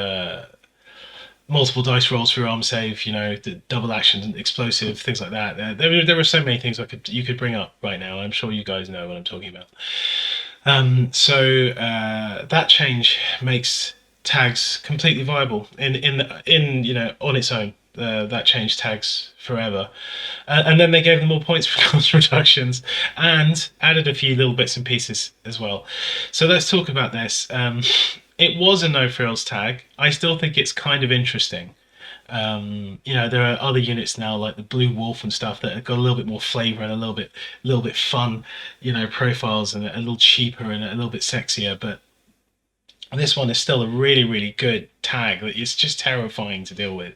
multiple dice rolls for your arm save, the double action explosive, things like that. There are so many things you could bring up right now. I'm sure you guys know what I'm talking about. So that change makes tags completely viable on its own. That changed tags forever, and then they gave them more points for cost reductions and added a few little bits and pieces as well. So let's talk about this. It was a no frills tag. I still think it's kind of interesting. There are other units now like the Blue Wolf and stuff that have got a little bit more flavor and a little bit fun, profiles, and a little cheaper and a little bit sexier, but this one is still a really, really good tag that is just terrifying to deal with.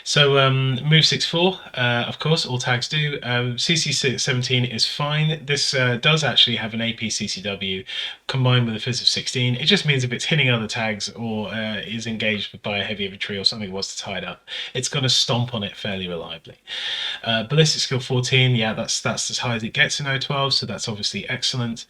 So move 6-4, of course, all tags do. CC 17 is fine. This does actually have an AP CCW combined with a Fizz of 16. It just means if it's hitting other tags or is engaged by a heavy infantry or something was to tie it up, it's going to stomp on it fairly reliably. Ballistic skill 14, yeah, that's as high as it gets in O-12, so that's obviously excellent.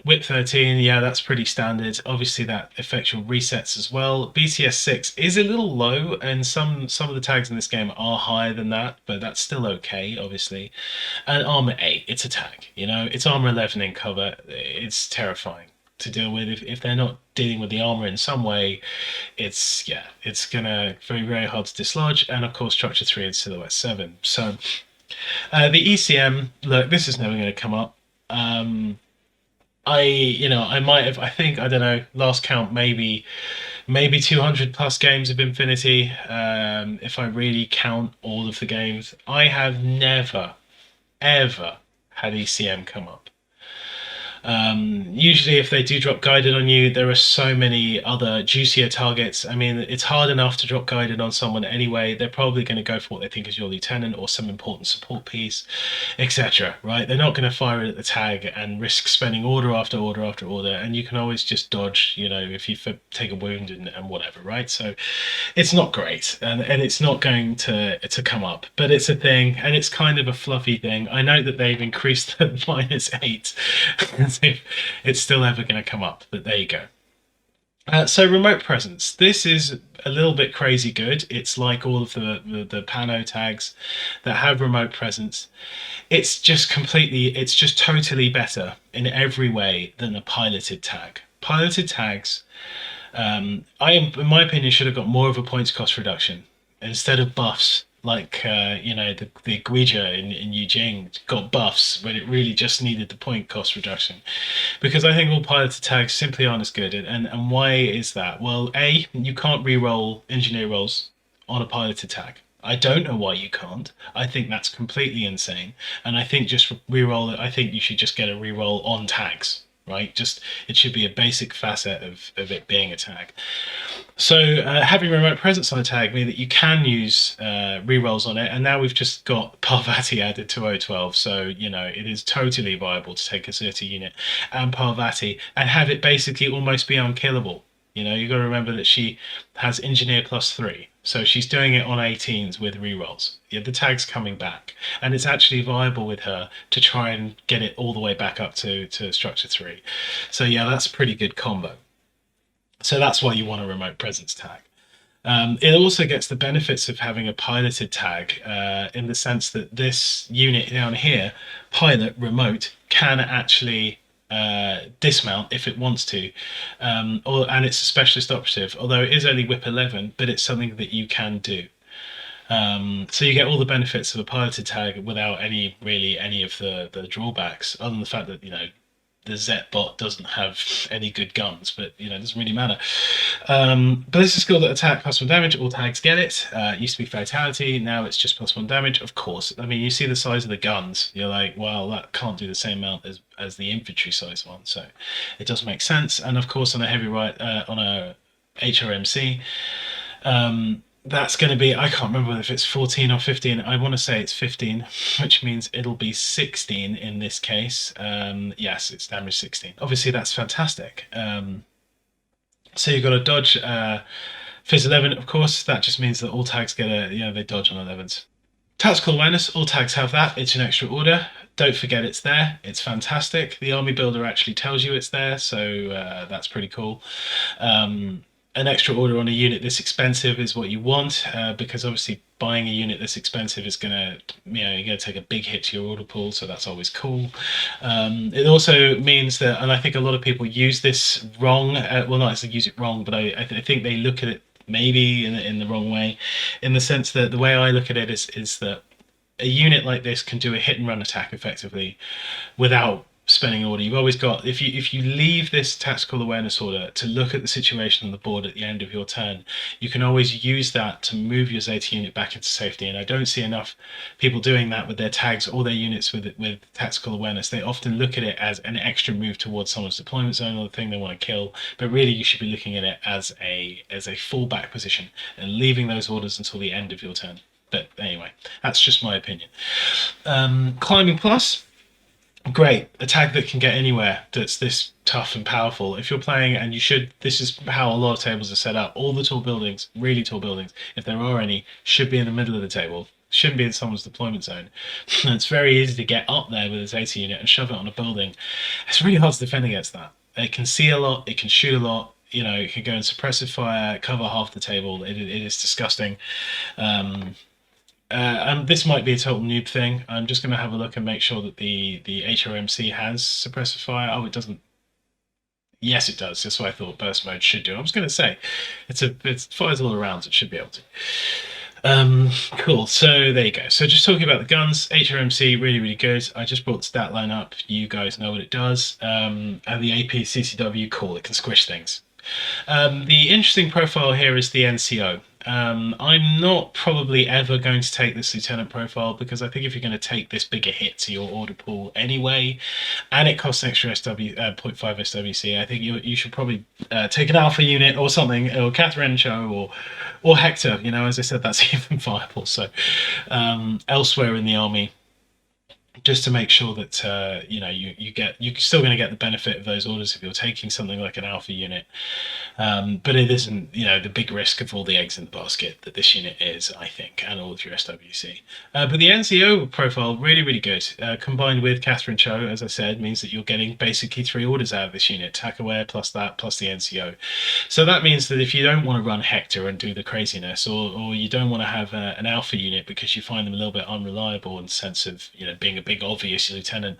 Whip 13, yeah, that's pretty standard. Obviously that affects your resets as well. BTS 6 is a little low, and some of the tags in this game are higher than that, but that's still okay, obviously. And armor 8, it's a tag, it's armor 11 in cover. It's terrifying to deal with. If they're not dealing with the armor in some way, it's gonna very, very hard to dislodge. And of course structure 3 and silhouette 7. So the ECM, look, this is never going to come up. I might have, I think, I don't know, last count, maybe 200 plus games of Infinity, if I really count all of the games. I have never, ever had ECM come up. Usually if they do drop guided on you, there are so many other juicier targets. I mean, it's hard enough to drop guided on someone anyway. They're probably going to go for what they think is your lieutenant or some important support piece, etc. Right? They're not going to fire it at the tag and risk spending order after order after order, and you can always just dodge, if you take a wound and whatever, right? So it's not great, and it's not going to come up, but it's a thing, and it's kind of a fluffy thing. I know that they've increased the -8. If it's still ever going to come up, but there you go. So remote presence. This is a little bit crazy good. It's like all of the Pano tags that have remote presence. It's just totally better in every way than a piloted tag. Piloted tags, in my opinion, should have got more of a points cost reduction instead of buffs. Like the Guija in Yujing got buffs when it really just needed the point cost reduction, because I think all piloted tags simply aren't as good. And why is that? Well, you can't re-roll engineer rolls on a piloted tag. I don't know why you can't. I think that's completely insane. And I think just re-roll it. I think you should just get a re-roll on tags, right? Just it should be a basic facet of it being a tag. So having remote presence on a tag means that you can use rerolls on it, and now we've just got Parvati added to O-12, so it is totally viable to take a Zeta unit and Parvati and have it basically almost be unkillable. You've got to remember that she has Engineer +3, so she's doing it on 18s with rerolls. Yeah, the tag's coming back, and it's actually viable with her to try and get it all the way back up to Structure 3. So yeah, that's a pretty good combo. So that's why you want a remote presence tag. It also gets the benefits of having a piloted tag in the sense that this unit down here, pilot remote, can actually dismount if it wants to, and it's a specialist operative, although it is only whip 11, but it's something that you can do. So you get all the benefits of a piloted tag without any of the drawbacks, other than the fact that the Zet-Bot doesn't have any good guns, but it doesn't really matter. But this is skill that attack +1 damage. All tags get it. It used to be fatality. Now it's just +1 damage. Of course, I mean, you see the size of the guns. You're like, well, that can't do the same amount as the infantry size one. So it does make sense. And of course, on a heavy right, on a HRMC, that's going to be, I can't remember if it's 14 or 15. I want to say it's 15, which means it'll be 16 in this case. Yes, it's damage 16. Obviously, that's fantastic. So you've got to dodge Phys 11, of course. That just means that all tags get they dodge on 11s. Tactical awareness, all tags have that. It's an extra order. Don't forget it's there. It's fantastic. The army builder actually tells you it's there, so that's pretty cool. An extra order on a unit this expensive is what you want, because obviously buying a unit this expensive is gonna, you're gonna take a big hit to your order pool, so that's always cool. It also means that, and I think a lot of people use this wrong. Well, not actually use it wrong, but I think they look at it maybe in the wrong way, in the sense that the way I look at it is that a unit like this can do a hit and run attack effectively without spending order. You've always got, if you leave this tactical awareness order to look at the situation on the board at the end of your turn, you can always use that to move your Zeta unit back into safety. And I don't see enough people doing that with their tags or their units with tactical awareness. They often look at it as an extra move towards someone's deployment zone or the thing they want to kill, but really you should be looking at it as a fallback position and leaving those orders until the end of your turn. But anyway, that's just my opinion. Climbing plus, great. A tag that can get anywhere that's this tough and powerful. If you're playing, and you should, this is how a lot of tables are set up. All the tall buildings, really tall buildings, if there are any, should be in the middle of the table. Shouldn't be in someone's deployment zone. It's very easy to get up there with a Zeta unit and shove it on a building. It's really hard to defend against that. It can see a lot, it can shoot a lot, it can go and suppressive fire, cover half the table. It is disgusting. And this might be a total noob thing. I'm just going to have a look and make sure that the HRMC has suppressive fire. Oh, it doesn't. Yes, it does. That's what I thought burst mode should do. I was going to say, it fires all around. So it should be able to. Cool. So there you go. So just talking about the guns, HRMC really, really good. I just brought the stat line up. You guys know what it does. And the AP CCW, cool. It can squish things. The interesting profile here is the NCO. I'm not probably ever going to take this lieutenant profile, because I think if you're going to take this bigger hit to your order pool anyway, and it costs an extra 0.5 SWC, I think you should probably take an alpha unit or something, or Catherine Cho or Hector. As I said, that's even viable. So elsewhere in the army, just to make sure that you're still going to get the benefit of those orders if you're taking something like an alpha unit, but it isn't the big risk of all the eggs in the basket that this unit is, I think, and all of your SWC. But the NCO profile really good, combined with Catherine Cho, as I said, means that you're getting basically 3 orders out of this unit: tack aware plus that plus the NCO. So that means that if you don't want to run Hector and do the craziness, or you don't want to have an alpha unit because you find them a little bit unreliable in the sense of being a big obvious lieutenant,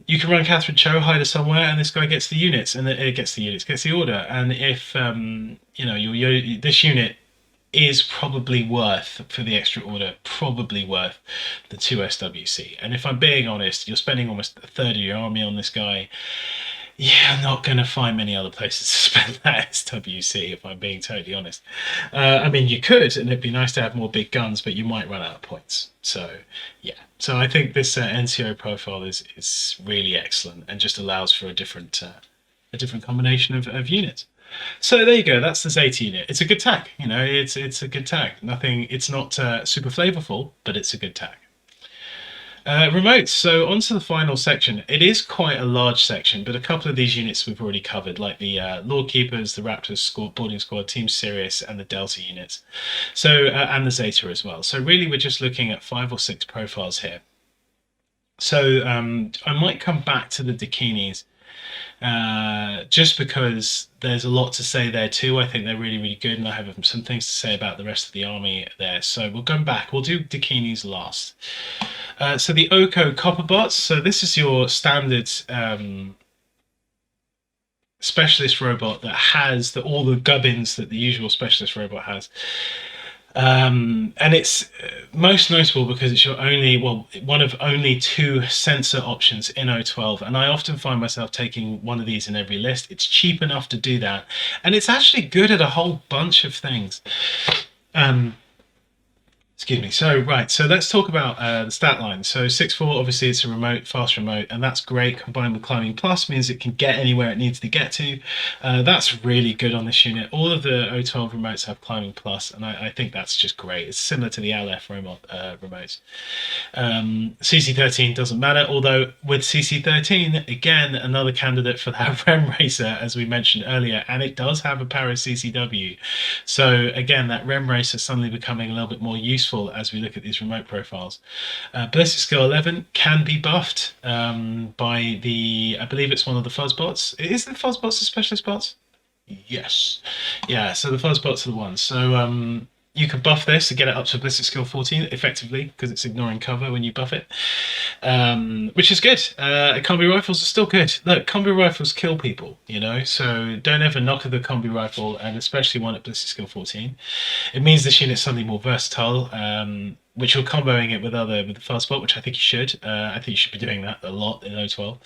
you can run Catherine Cho, hide her somewhere, and this guy gets the units, and it gets the order. And if this unit is probably worth, for the extra order, probably worth the 2 SWC. And if I'm being honest, you're spending almost a third of your army on this guy. Yeah, I'm not going to find many other places to spend that SWC, if I'm being totally honest. I mean, you could, and it'd be nice to have more big guns, but you might run out of points. So, yeah. So I think this NCO profile is really excellent and just allows for a different combination of units. So there you go. That's the Zeta unit. It's a good tag. It's a good tag. It's not super flavorful, but it's a good tag. Remotes. So onto the final section. It is quite a large section, but a couple of these units we've already covered, like the Lord Keepers, the Raptors boarding squad, Team Sirius, and the Delta units. So and the Zeta as well. So really, we're just looking at 5 or 6 profiles here. So I might come back to the Dakinis, just because there's a lot to say there too. I think they're really good, and I have some things to say about the rest of the army there. So we'll go back. We'll do Dakinis last. So the Oko Copperbots. So this is your standard specialist robot that has all the gubbins that the usual specialist robot has. And it's most notable because it's one of only 2 sensor options in O-12, and I often find myself taking one of these in every list. It's cheap enough to do that, and it's actually good at a whole bunch of things. Excuse me. So let's talk about the stat line. So 6'4", obviously it's a remote, fast remote, and that's great. Combined with climbing plus means it can get anywhere it needs to get to. That's really good on this unit. All of the O-12 remotes have climbing plus, and I think that's just great. It's similar to the LF remotes. CC13 doesn't matter, although with CC13, again, another candidate for that Rem Racer, as we mentioned earlier, and it does have a para CCW. So again, that Rem Racer suddenly becoming a little bit more useful as we look at these remote profiles. Ballistic skill 11 can be buffed by I believe it's one of the Fuzzbots. Is the Fuzzbots the specialist bots? Yes. Yeah, so the Fuzzbots are the ones. So you can buff this to get it up to ballistic skill 14 effectively, because it's ignoring cover when you buff it, which is good. Combi rifles are still good. Look, combi rifles kill people, so don't ever knock at the combi rifle, and especially one at ballistic skill 14. It means this unit's suddenly more versatile, which you're comboing it with the Fuzzbot, which I think you should. I think you should be doing that a lot in O-12.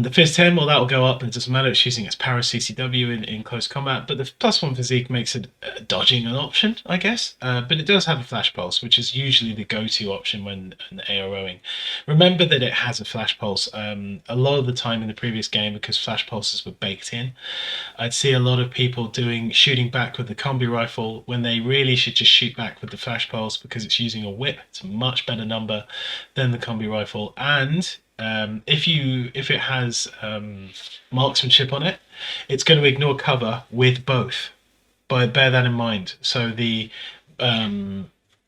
The Fizz 10, well, that will go up, but it doesn't matter. It's using its para CCW in close combat, but the +1 physique makes it dodging an option, I guess. But it does have a flash pulse, which is usually the go-to option when AROing. Remember that it has a flash pulse. A lot of the time in the previous game, because flash pulses were baked in, I'd see a lot of people shooting back with the combi rifle when they really should just shoot back with the flash pulse, because it's using a whip. It's a much better number than the combi rifle, and if it has marksmanship on it, it's going to ignore cover with both. But bear that in mind. So the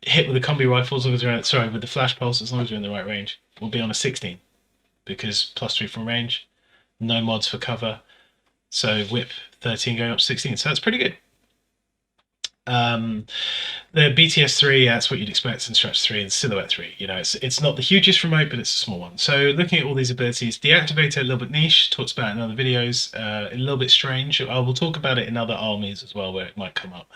hit with the combi rifle, as long as with the flash pulse, as long as you're in the right range, will be on a 16, because +3 from range, no mods for cover. So whip 13 going up to 16. So that's pretty good. The BTS 3, that's what you'd expect in Stretch 3 and Silhouette 3. It's not the hugest remote, but it's a small one. So looking at all these abilities, Deactivator, a little bit niche, talks about it in other videos, a little bit strange. I will talk about it in other armies as well, where it might come up.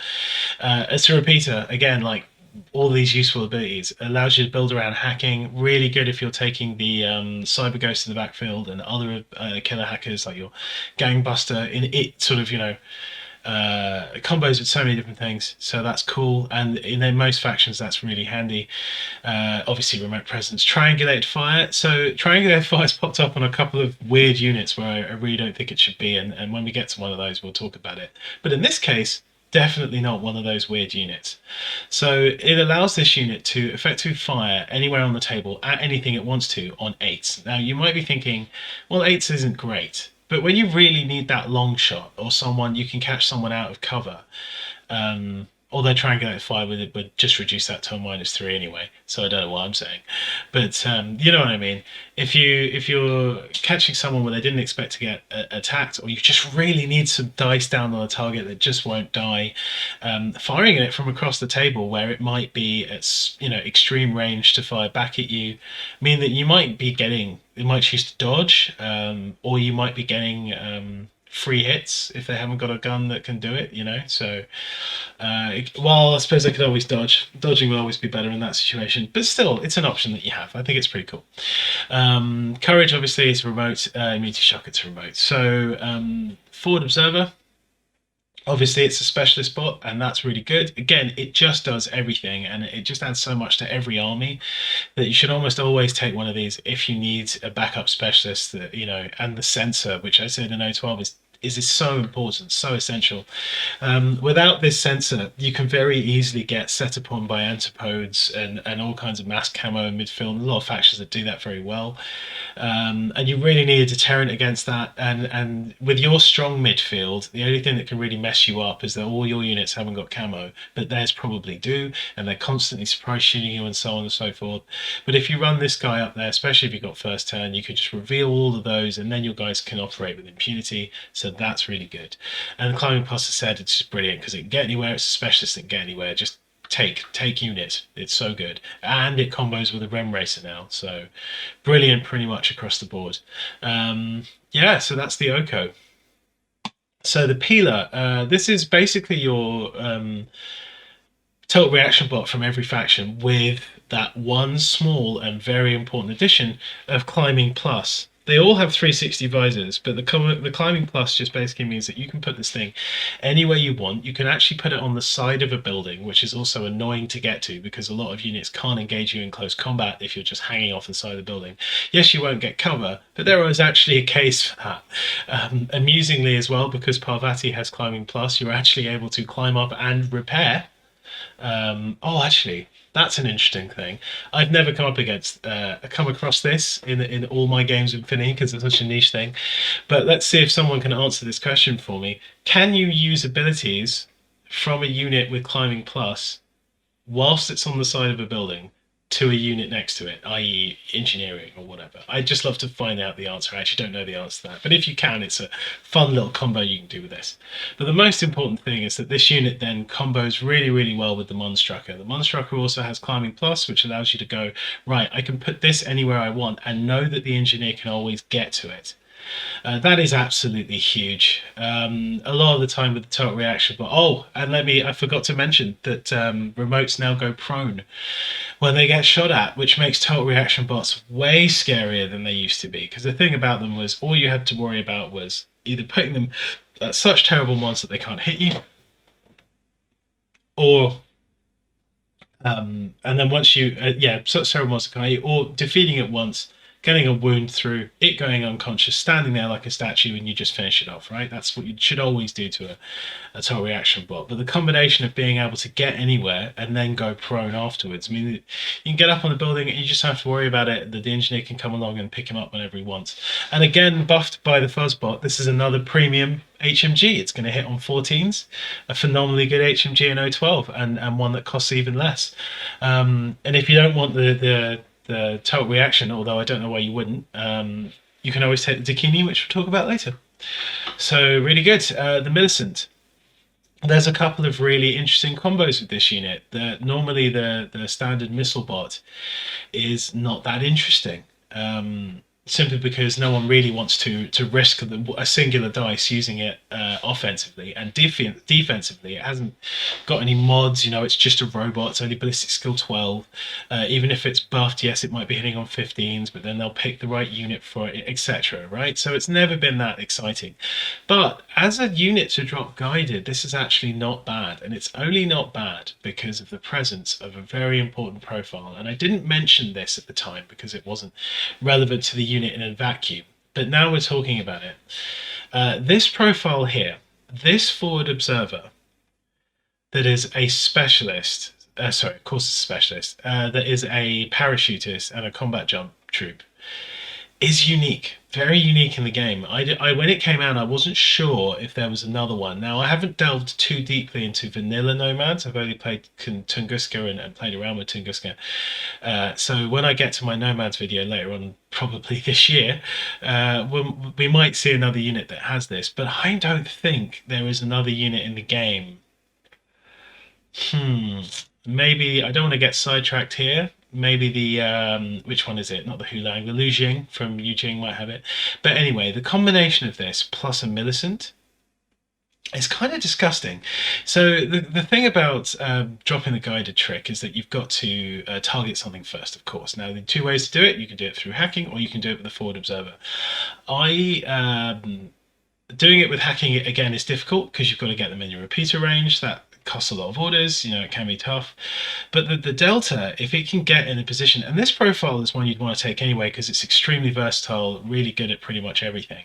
As a repeater, again, like all these useful abilities, allows you to build around hacking. Really good if you're taking the Cyber Ghost in the backfield and other killer hackers like your Gangbuster in it sort of, combos with so many different things, so that's cool. And in most factions, that's really handy. Obviously, remote presence, triangulated fire. So triangulated fire's popped up on a couple of weird units where I really don't think it should be, and when we get to one of those, we'll talk about it. But in this case, definitely not one of those weird units. So it allows this unit to effectively fire anywhere on the table at anything it wants to on 8s. Now you might be thinking, well, 8s isn't great, but when you really need that long shot, or someone you can catch someone out of cover, although triangulated fire would just reduce that to a -3 anyway, so I don't know what I'm saying, but you know what I mean. If you're catching someone where they didn't expect to get attacked, or you just really need some dice down on a target that just won't die, firing it from across the table where it might be at extreme range to fire back at you, mean that you might be getting, it might choose to dodge, or you might be getting free hits if they haven't got a gun that can do it, so well, I suppose they could always dodge. Dodging will always be better in that situation, but still, it's an option that you have. I think it's pretty cool. Courage, obviously, is remote. Immunity shock, it's remote. So forward observer, obviously it's a specialist bot, and that's really good. Again, it just does everything, and it just adds so much to every army that you should almost always take one of these if you need a backup specialist. That and the sensor, which I said in O-12 is so important, so essential. Without this sensor, you can very easily get set upon by antipodes and all kinds of mass camo in midfield. A lot of factions that do that very well. And you really need a deterrent against that. And with your strong midfield, the only thing that can really mess you up is that all your units haven't got camo, but theirs probably do, and they're constantly surprise shooting you and so on and so forth. But if you run this guy up there, especially if you've got first turn, you could just reveal all of those, and then your guys can operate with impunity. So that's really good. And the climbing plus, I said, it's just brilliant because it can get anywhere. It's a specialist that can get anywhere. Just take unit. It's so good, and it combos with a Rem Racer now, so brilliant pretty much across the board. Yeah, so that's the Oko. So the Peeler, this is basically your total reaction bot from every faction, with that one small and very important addition of climbing plus. They all have 360 visors, but the climbing plus just basically means that you can put this thing anywhere you want. You can actually put it on the side of a building, which is also annoying to get to because a lot of units can't engage you in close combat if you're just hanging off the side of the building. Yes, you won't get cover, but there is actually a case for that. Amusingly as well, because Parvati has climbing plus, you're actually able to climb up and repair. Actually, that's an interesting thing. I've never come across this in all my games with Infinity because it's such a niche thing. But let's see if someone can answer this question for me. Can you use abilities from a unit with climbing plus whilst it's on the side of a building to a unit next to it, i.e. engineering or whatever? I'd just love to find out the answer. I actually don't know the answer to that, but if you can, it's a fun little combo you can do with this. But the most important thing is that this unit then combos really, really well with the Monstrucker. The Monstrucker also has climbing plus, which allows you to go, right, I can put this anywhere I want and know that the engineer can always get to it. That is absolutely huge. A lot of the time with the total reaction, but I forgot to mention that remotes now go prone when they get shot at, which makes total reaction bots way scarier than they used to be. Because the thing about them was all you had to worry about was either putting them at such terrible mods that they can't hit you, or and then once you such terrible mods that can't hit you, or defeating it once, getting a wound through, it going unconscious, standing there like a statue, and you just finish it off, right? That's what you should always do to a total reaction bot. But the combination of being able to get anywhere and then go prone afterwards, I mean, you can get up on the building and you just have to worry about it, that the engineer can come along and pick him up whenever he wants. And again, buffed by the Fuzzbot, this is another premium HMG. It's going to hit on 14s, a phenomenally good HMG in O-12, and one that costs even less. And if you don't want the total reaction, although I don't know why you wouldn't, you can always take the Dakini, which we'll talk about later. So really good. The Millicent. There's a couple of really interesting combos with this unit. Normally the standard missile bot is not that interesting. Simply because no one really wants to risk a singular dice using it offensively, and defensively it hasn't got any mods. It's just a robot. It's only ballistic skill 12. Even if it's buffed, yes, it might be hitting on 15s, but then they'll pick the right unit for it, etc. Right? So it's never been that exciting. But as a unit to drop guided, this is actually not bad, and it's only not bad because of the presence of a very important profile. And I didn't mention this at the time because it wasn't relevant to the unit in a vacuum, but now we're talking about it. This profile here, this forward observer, that is a specialist, sorry, of course, a specialist, that is a parachutist and a combat jump troop, is unique, very unique in the game. When it came out, I wasn't sure if there was another one. Now, I haven't delved too deeply into vanilla Nomads. I've only played Tunguska and played around with Tunguska. So when I get to my Nomads video later on, probably this year, we might see another unit that has this. But I don't think there is another unit in the game. Maybe, I don't want to get sidetracked here. Maybe the, which one is it? Not the Hulang, the Lu Jing from Yujing might have it. But anyway, the combination of this plus a Millicent is kind of disgusting. So the thing about dropping the guided trick is that you've got to target something first, of course. Now, there are two ways to do it. You can do it through hacking, or you can do it with the forward observer. Doing it with hacking, again, is difficult because you've got to get them in your repeater range. That costs a lot of orders, it can be tough. But the Delta, if it can get in a position, and this profile is one you'd want to take anyway because it's extremely versatile, really good at pretty much everything.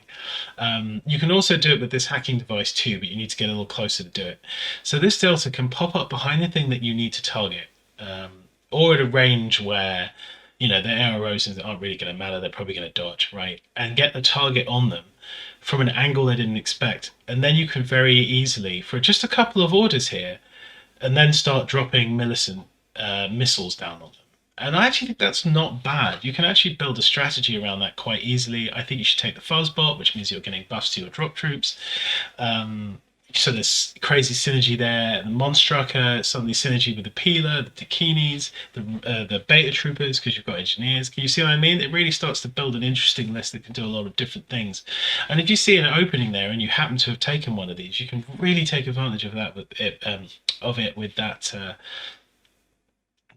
You can also do it with this hacking device too, but you need to get a little closer to do it. So this Delta can pop up behind the thing that you need to target, or at a range where the arrows aren't really going to matter, they're probably going to dodge, right? And get the target on them from an angle they didn't expect. And then you can very easily, for just a couple of orders here, and then start dropping Millicent missiles down on them. And I actually think that's not bad. You can actually build a strategy around that quite easily. I think you should take the Fuzzbot, which means you're getting buffs to your drop troops. So there's crazy synergy there. The Monstrucker, suddenly synergy with the Peeler, the Dakinis, the Beta Troopers, because you've got engineers. Can you see what I mean? It really starts to build an interesting list that can do a lot of different things. And if you see an opening there and you happen to have taken one of these, you can really take advantage of that with that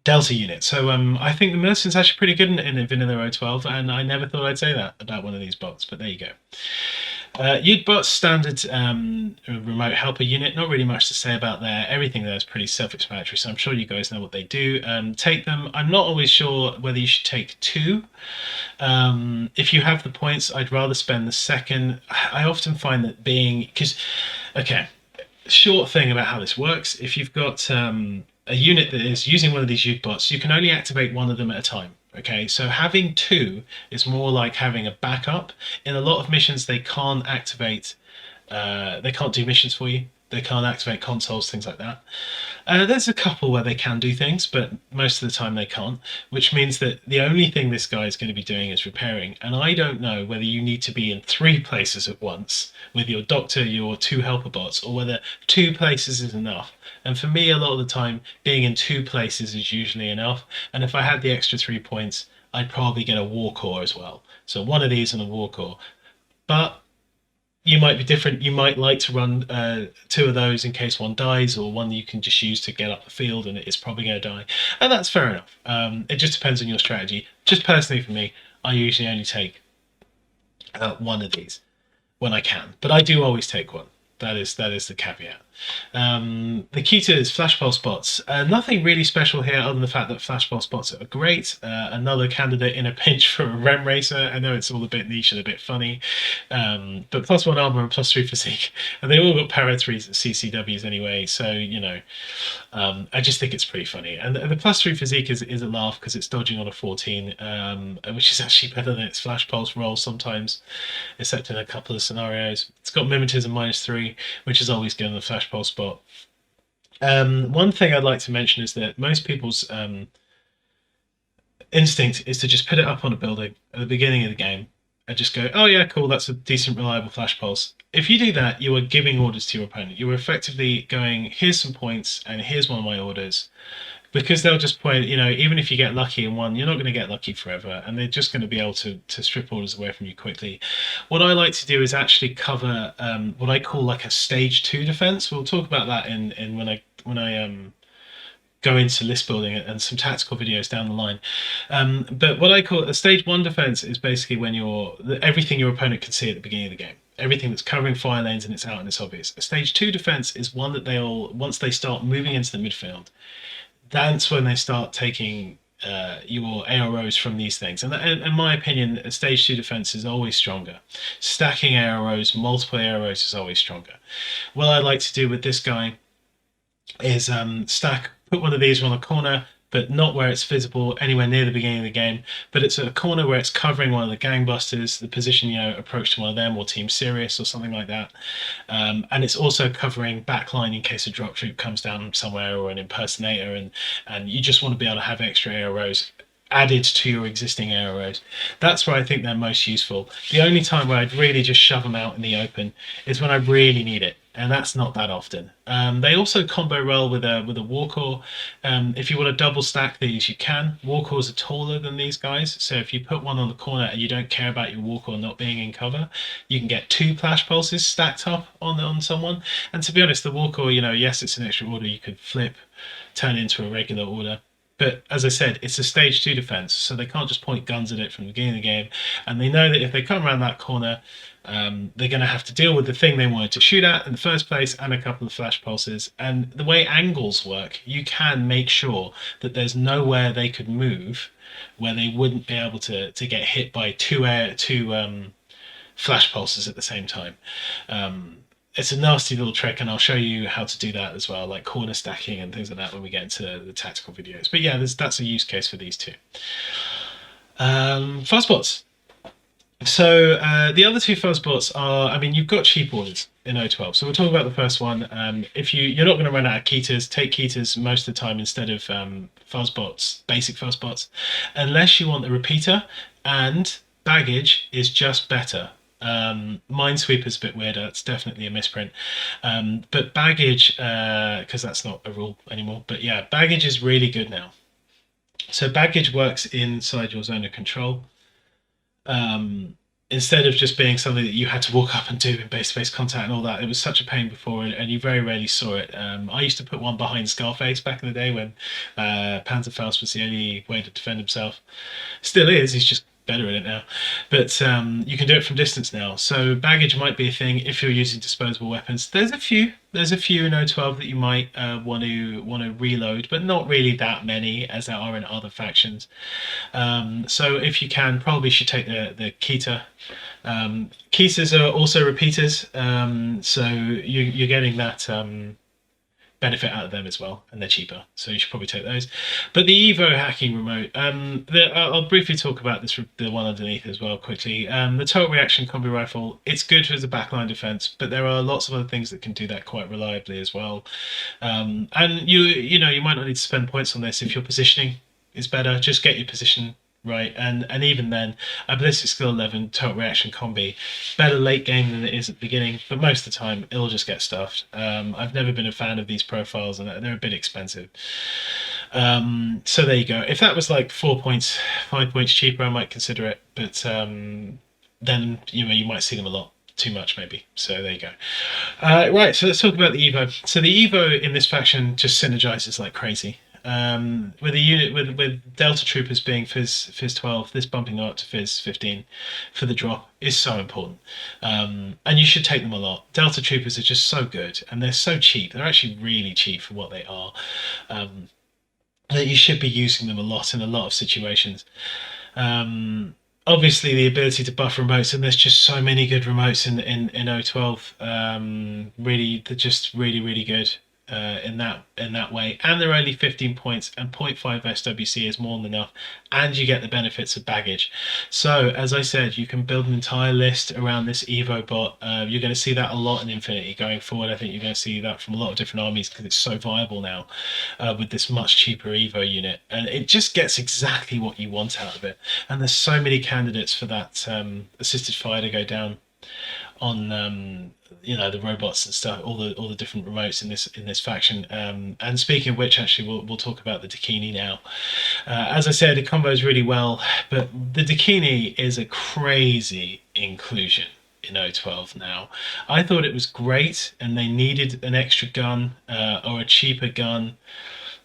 Delta unit. So I think the Millicent's actually pretty good in vanilla O-12, and I never thought I'd say that about one of these bots, but there you go. Bott standard remote helper unit, not really much to say about there. Everything there is pretty self-explanatory, so I'm sure you guys know what they do. Take them. I'm not always sure whether you should take two. If you have the points, I'd rather spend the second. I often find that short thing about how this works, if you've got a unit that is using one of these bots, you can only activate one of them at a time. Okay, so having two is more like having a backup. In a lot of missions, they can't activate, they can't do missions for you. They can't activate consoles, things like that. There's a couple where they can do things, but most of the time they can't, which means that the only thing this guy is going to be doing is repairing. And I don't know whether you need to be in 3 places at once with your doctor, your 2 helper bots, or whether 2 places is enough. And for me, a lot of the time, being in 2 places is usually enough. And if I had the extra 3 points, I'd probably get a War Core as well. So one of these and a War Core. But you might be different. You might like to run 2 of those in case one dies, or one you can just use to get up the field and it's probably going to die. And that's fair enough. It just depends on your strategy. Just personally for me, I usually only take one of these when I can. But I do always take one. That is the caveat. The key to is flash pulse bots. Nothing really special here other than the fact that flash pulse bots are great. Another candidate in a pinch for a Rem Racer. I know it's all a bit niche and a bit funny, but +1 armor and +3 physique, and they all got Part-3s and CCWs anyway. So I just think it's pretty funny. And the +3 physique is a laugh because it's dodging on a 14, which is actually better than its flash pulse roll sometimes, except in a couple of scenarios. It's got mimetism -3, which is always good on the flash pulse bot. One thing I'd like to mention is that most people's instinct is to just put it up on a building at the beginning of the game and just go, oh yeah, cool, that's a decent, reliable flash pulse. If you do that, you are giving orders to your opponent. You are effectively going, here's some points and here's one of my orders. Because they'll just point, even if you get lucky in one, you're not going to get lucky forever, and they're just going to be able to strip orders away from you quickly. What I like to do is actually cover what I call like a stage 2 defense. We'll talk about that in when I go into list building and some tactical videos down the line. But what I call a stage 1 defense is basically when everything your opponent can see at the beginning of the game. Everything that's covering fire lanes and it's out and it's obvious. A stage 2 defense is one that once they start moving into the midfield, that's when they start taking your AROs from these things. And in my opinion, a stage 2 defense is always stronger. Stacking AROs, multiple AROs is always stronger. What I like to do with this guy is put one of these on a corner, but not where it's visible anywhere near the beginning of the game, but it's at a corner where it's covering one of the gangbusters, the position, approach to one of them, or Team Sirius or something like that. And it's also covering backline in case a drop troop comes down somewhere, or an impersonator, and you just want to be able to have extra arrows added to your existing arrows. That's where I think they're most useful. The only time where I'd really just shove them out in the open is when I really need it, and that's not that often. They also combo well with a Warcore. If you want to double stack these, you can. Warcores are taller than these guys, so if you put one on the corner and you don't care about your Warcore not being in cover, you can get 2 flash pulses stacked up on someone. And to be honest, the Warcore, yes, it's an extra order you could flip, turn into a regular order. But as I said, it's a stage 2 defense, so they can't just point guns at it from the beginning of the game. And they know that if they come around that corner, they're going to have to deal with the thing they wanted to shoot at in the first place and a couple of flash pulses. And the way angles work, you can make sure that there's nowhere they could move where they wouldn't be able to get hit by two flash pulses at the same time. It's a nasty little trick, and I'll show you how to do that as well, like corner stacking and things like that when we get into the tactical videos. But yeah, that's a use case for these two. Fuzzbots. So the other 2 fuzzbots are, you've got cheap orders in O-12. So we'll talk about the first one. If you're not going to run out of Ketas, take Ketas most of the time instead of fuzzbots, basic fuzzbots, unless you want the repeater, and baggage is just better. Minesweeper's a bit weirder. It's definitely a misprint. But baggage, because that's not a rule anymore. But yeah, baggage is really good now. So baggage works inside your zone of control. Instead of just being something that you had to walk up and do in base-to-base contact and all that. It was such a pain before, and you very rarely saw it. I used to put one behind Scarface back in the day when Panzerfaust was the only way to defend himself. Still is, he's just better at it now. But you can do it from distance now. So baggage might be a thing if you're using disposable weapons. There's a few in O-12 that you might want to reload, but not really that many as there are in other factions. So if you can, probably should take the Keter. Ketas are also repeaters, so you're getting that benefit out of them as well, and they're cheaper, so you should probably take those. But the Evo hacking remote, I'll briefly talk about this, the one underneath as well quickly. The total reaction combi rifle, it's good as a backline defense, but there are lots of other things that can do that quite reliably as well. And you might not need to spend points on this if your positioning is better. Just get your position right, and even then, a ballistic skill 11 total reaction combi, better late game than it is at the beginning, but most of the time it'll just get stuffed. I've never been a fan of these profiles, and they're a bit expensive. So there you go. If that was like 4 points, 5 points cheaper, I might consider it, but then you might see them a lot too much maybe. So there you go. Right, so let's talk about the Evo. So the Evo in this faction just synergizes like crazy. With a unit with Delta Troopers being Fizz 12, this bumping them up to Fizz 15 for the drop is so important, and you should take them a lot. Delta Troopers are just so good, and they're so cheap. They're actually really cheap for what they are. That you should be using them a lot in a lot of situations. Obviously, the ability to buff remotes, and there's just so many good remotes in O-12. Really, they're just really good. In that way, and they're only 15 points, and 0.5 SWC is more than enough, and you get the benefits of baggage. So as I said, you can build an entire list around this Evo bot. You're going to see that a lot in Infinity going forward. I think you're going to see that from a lot of different armies because it's so viable now with this much cheaper Evo unit, and it just gets exactly what you want out of it. And there's so many candidates for that assisted fire to go down on the robots and stuff, all the different remotes in this faction. And speaking of which, actually, we'll talk about the Dakini now. As I said, it combos really well, but the Dakini is a crazy inclusion in O-12 now. I thought it was great, and they needed an extra gun or a cheaper gun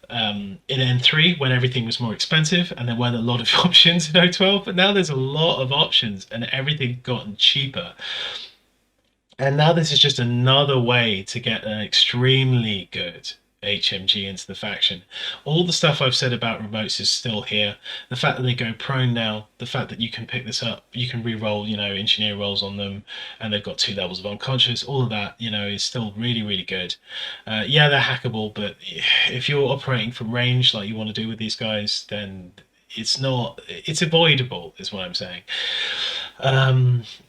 in N3 when everything was more expensive and there weren't a lot of options in O-12, but now there's a lot of options and everything's gotten cheaper. And now this is just another way to get an extremely good HMG into the faction. All the stuff I've said about remotes is still here. The fact that they go prone now, the fact that you can pick this up, you can re-roll, engineer rolls on them, and they've got 2 levels of unconscious, all of that, is still really, really good. Yeah, they're hackable, but if you're operating from range like you want to do with these guys, then it's avoidable, is what I'm saying.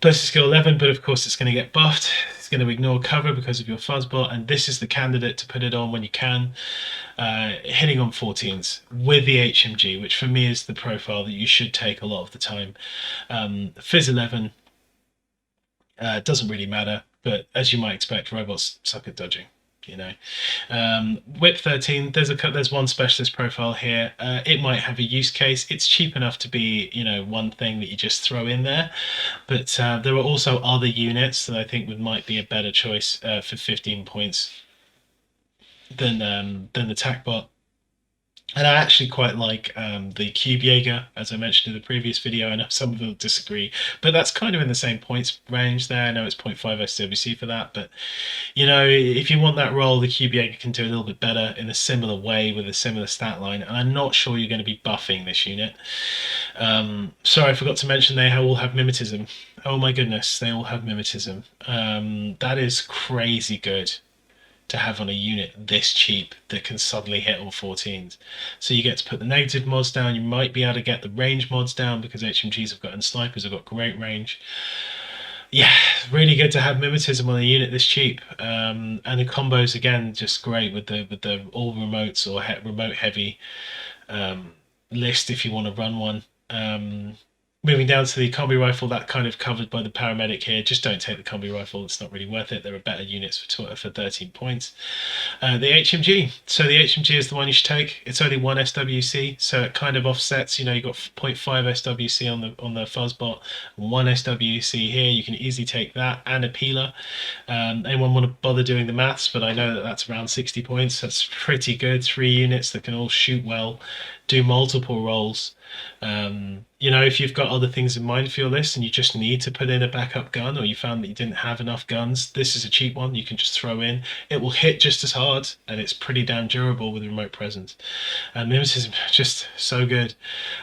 Burst skill 11, but of course it's going to get buffed. It's going to ignore cover because of your fuzzbot, and this is the candidate to put it on when you can. Hitting on 14s with the HMG, which for me is the profile that you should take a lot of the time. Fizz 11 doesn't really matter, but as you might expect, robots suck at dodging. Whip 13, there's one specialist profile here. It might have a use case. It's cheap enough to be one thing that you just throw in there, but there are also other units that I think might be a better choice for 15 points than the TACbot. And I actually quite like the Cube Jaeger, as I mentioned in the previous video. I know some of them disagree, but that's kind of in the same points range there. I know it's 0.5 SWC for that, but if you want that role, the Cube Jaeger can do a little bit better in a similar way with a similar stat line, and I'm not sure you're going to be buffing this unit. Sorry, I forgot to mention they all have mimetism. Oh my goodness, they all have mimetism. That is crazy good to have on a unit this cheap that can suddenly hit all 14s. So you get to put the negative mods down. You might be able to get the range mods down because HMGs have got and snipers have got great range. Yeah, really good to have mimetism on a unit this cheap. And the combos again just great with the all remotes or remote heavy list if you want to run one. Moving down to the combi rifle, that kind of covered by the paramedic here. Just don't take the combi rifle, it's not really worth it. There are better units for 13 points. The HMG, so the HMG is the one you should take. It's only 1 SWC, so it kind of offsets. You've got 0.5 SWC on the fuzzbot, 1 SWC here. You can easily take that and a peeler. Anyone want to bother doing the maths? But I know that that's around 60 points. That's pretty good. 3 units that can all shoot well, do multiple rolls. If you've got other things in mind for your list and you just need to put in a backup gun, or you found that you didn't have enough guns, this is a cheap one you can just throw in. It will hit just as hard, and it's pretty damn durable with remote presence. Mimetism, just so good.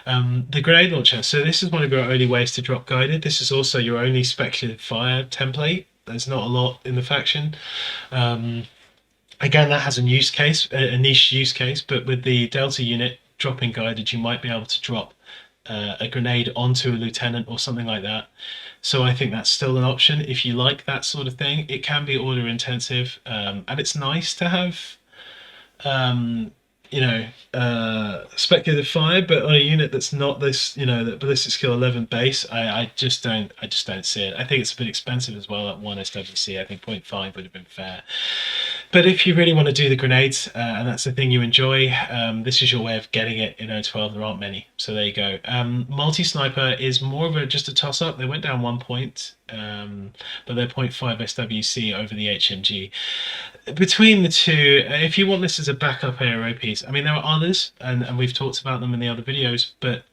The grenade launcher, so this is one of your only ways to drop guided. This is also your only speculative fire template. There's not a lot in the faction. Again, that has a use case, a niche use case, but with the Delta unit dropping guided, you might be able to drop a grenade onto a lieutenant or something like that. So I think that's still an option if you like that sort of thing. It can be order intensive, and it's nice to have speculative fire, but on a unit that's not this, that ballistic skill 11 base, I just don't see it. I think it's a bit expensive as well at 1 SWC. I think 0.5 would have been fair. But if you really want to do the grenades, and that's the thing you enjoy, this is your way of getting it in O-12. There aren't many, so there you go. Multi-sniper is more of just a toss-up. They went down 1 point, but they're 0.5 SWC over the HMG. Between the two, if you want this as a backup ARO piece, I mean, there are others, and we've talked about them in the other videos, but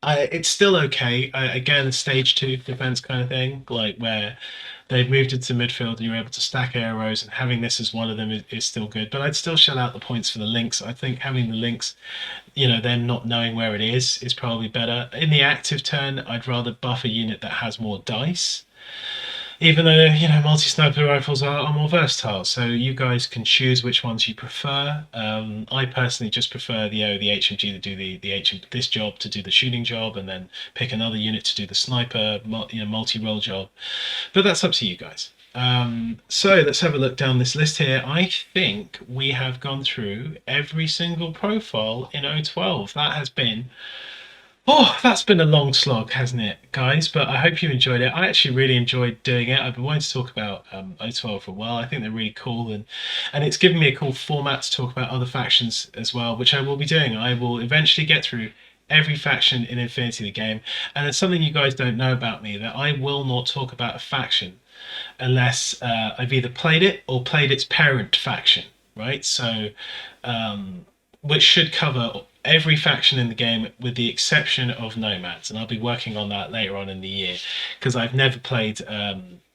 it's still okay. Again, stage 2 defense kind of thing, like where they've moved into midfield and you're able to stack arrows, and having this as one of them is still good. But I'd still shell out the points for the links. I think having the links, them not knowing where it is probably better. In the active turn, I'd rather buff a unit that has more dice. Even though, multi-sniper rifles are more versatile, so you guys can choose which ones you prefer. I personally just prefer the HMG to do this job, to do the shooting job, and then pick another unit to do the sniper, multi-role job. But that's up to you guys. So let's have a look down this list here. I think we have gone through every single profile in O-12. That's been a long slog, hasn't it, guys? But I hope you enjoyed it. I actually really enjoyed doing it. I've been wanting to talk about O-12 for a while. I think they're really cool, and it's given me a cool format to talk about other factions as well, which I will be doing. I will eventually get through every faction in Infinity the game, and it's something you guys don't know about me, that I will not talk about a faction unless I've either played it or played its parent faction, right? So, which should cover every faction in the game with the exception of Nomads, and I'll be working on that later on in the year, because I've never played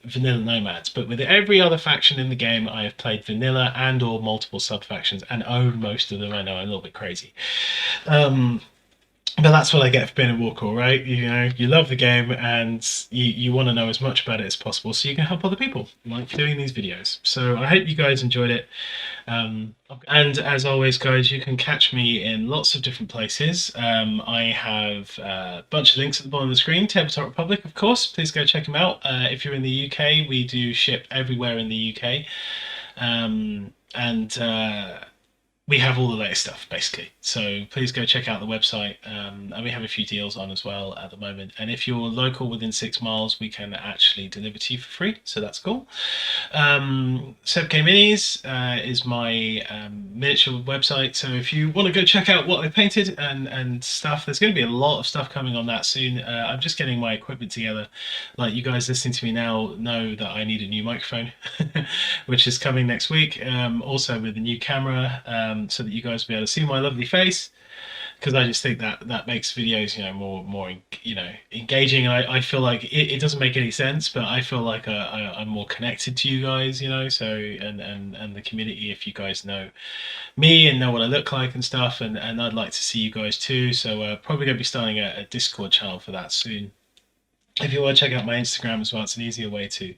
vanilla nomads, but with every other faction in the game, I have played vanilla and or multiple sub factions and own most of them. I know I'm a little bit crazy. But that's what I get for being a Warcore, right? You know, you love the game and you want to know as much about it as possible so you can help other people, like doing these videos. So I hope you guys enjoyed it. And as always, guys, you can catch me in lots of different places. I have a bunch of links at the bottom of the screen. Tabletop Republic, of course. Please go check them out. If you're in the UK, we do ship everywhere in the UK. We have all the latest stuff, basically. So please go check out the website. And we have a few deals on as well at the moment. And if you're local within 6 miles, we can actually deliver to you for free. So that's cool. Seb.K Minis is my miniature website. So if you want to go check out what I painted and stuff, there's going to be a lot of stuff coming on that soon. I'm just getting my equipment together. Like you guys listening to me now know that I need a new microphone, which is coming next week. Also with a new camera. So that you guys will be able to see my lovely face, because I just think that makes videos, you know, more you know, engaging. And I feel like it doesn't make any sense, but I feel like I'm more connected to you guys, you know. So and the community, if you guys know me and know what I look like and stuff, and I'd like to see you guys too. So probably gonna be starting a Discord channel for that soon. If you want to check out my Instagram as well, it's an easier way to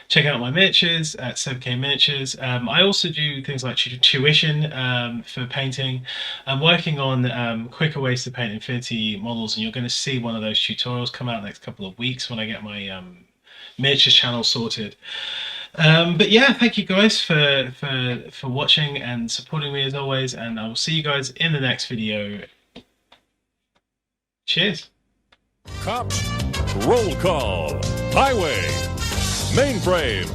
check out my miniatures at Seb.K Miniatures. I also do things like tuition for painting. I'm working on quicker ways to paint Infinity models, and you're going to see one of those tutorials come out in the next couple of weeks when I get my miniatures channel sorted. But yeah, thank you guys for watching and supporting me as always, and I will see you guys in the next video. Cheers. Cops, roll call, highway, mainframe,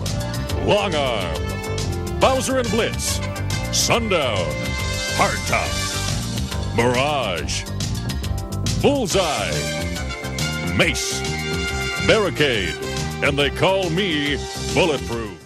long arm, Bowser and Blitz, sundown, hardtop, mirage, bullseye, mace, barricade, and they call me bulletproof.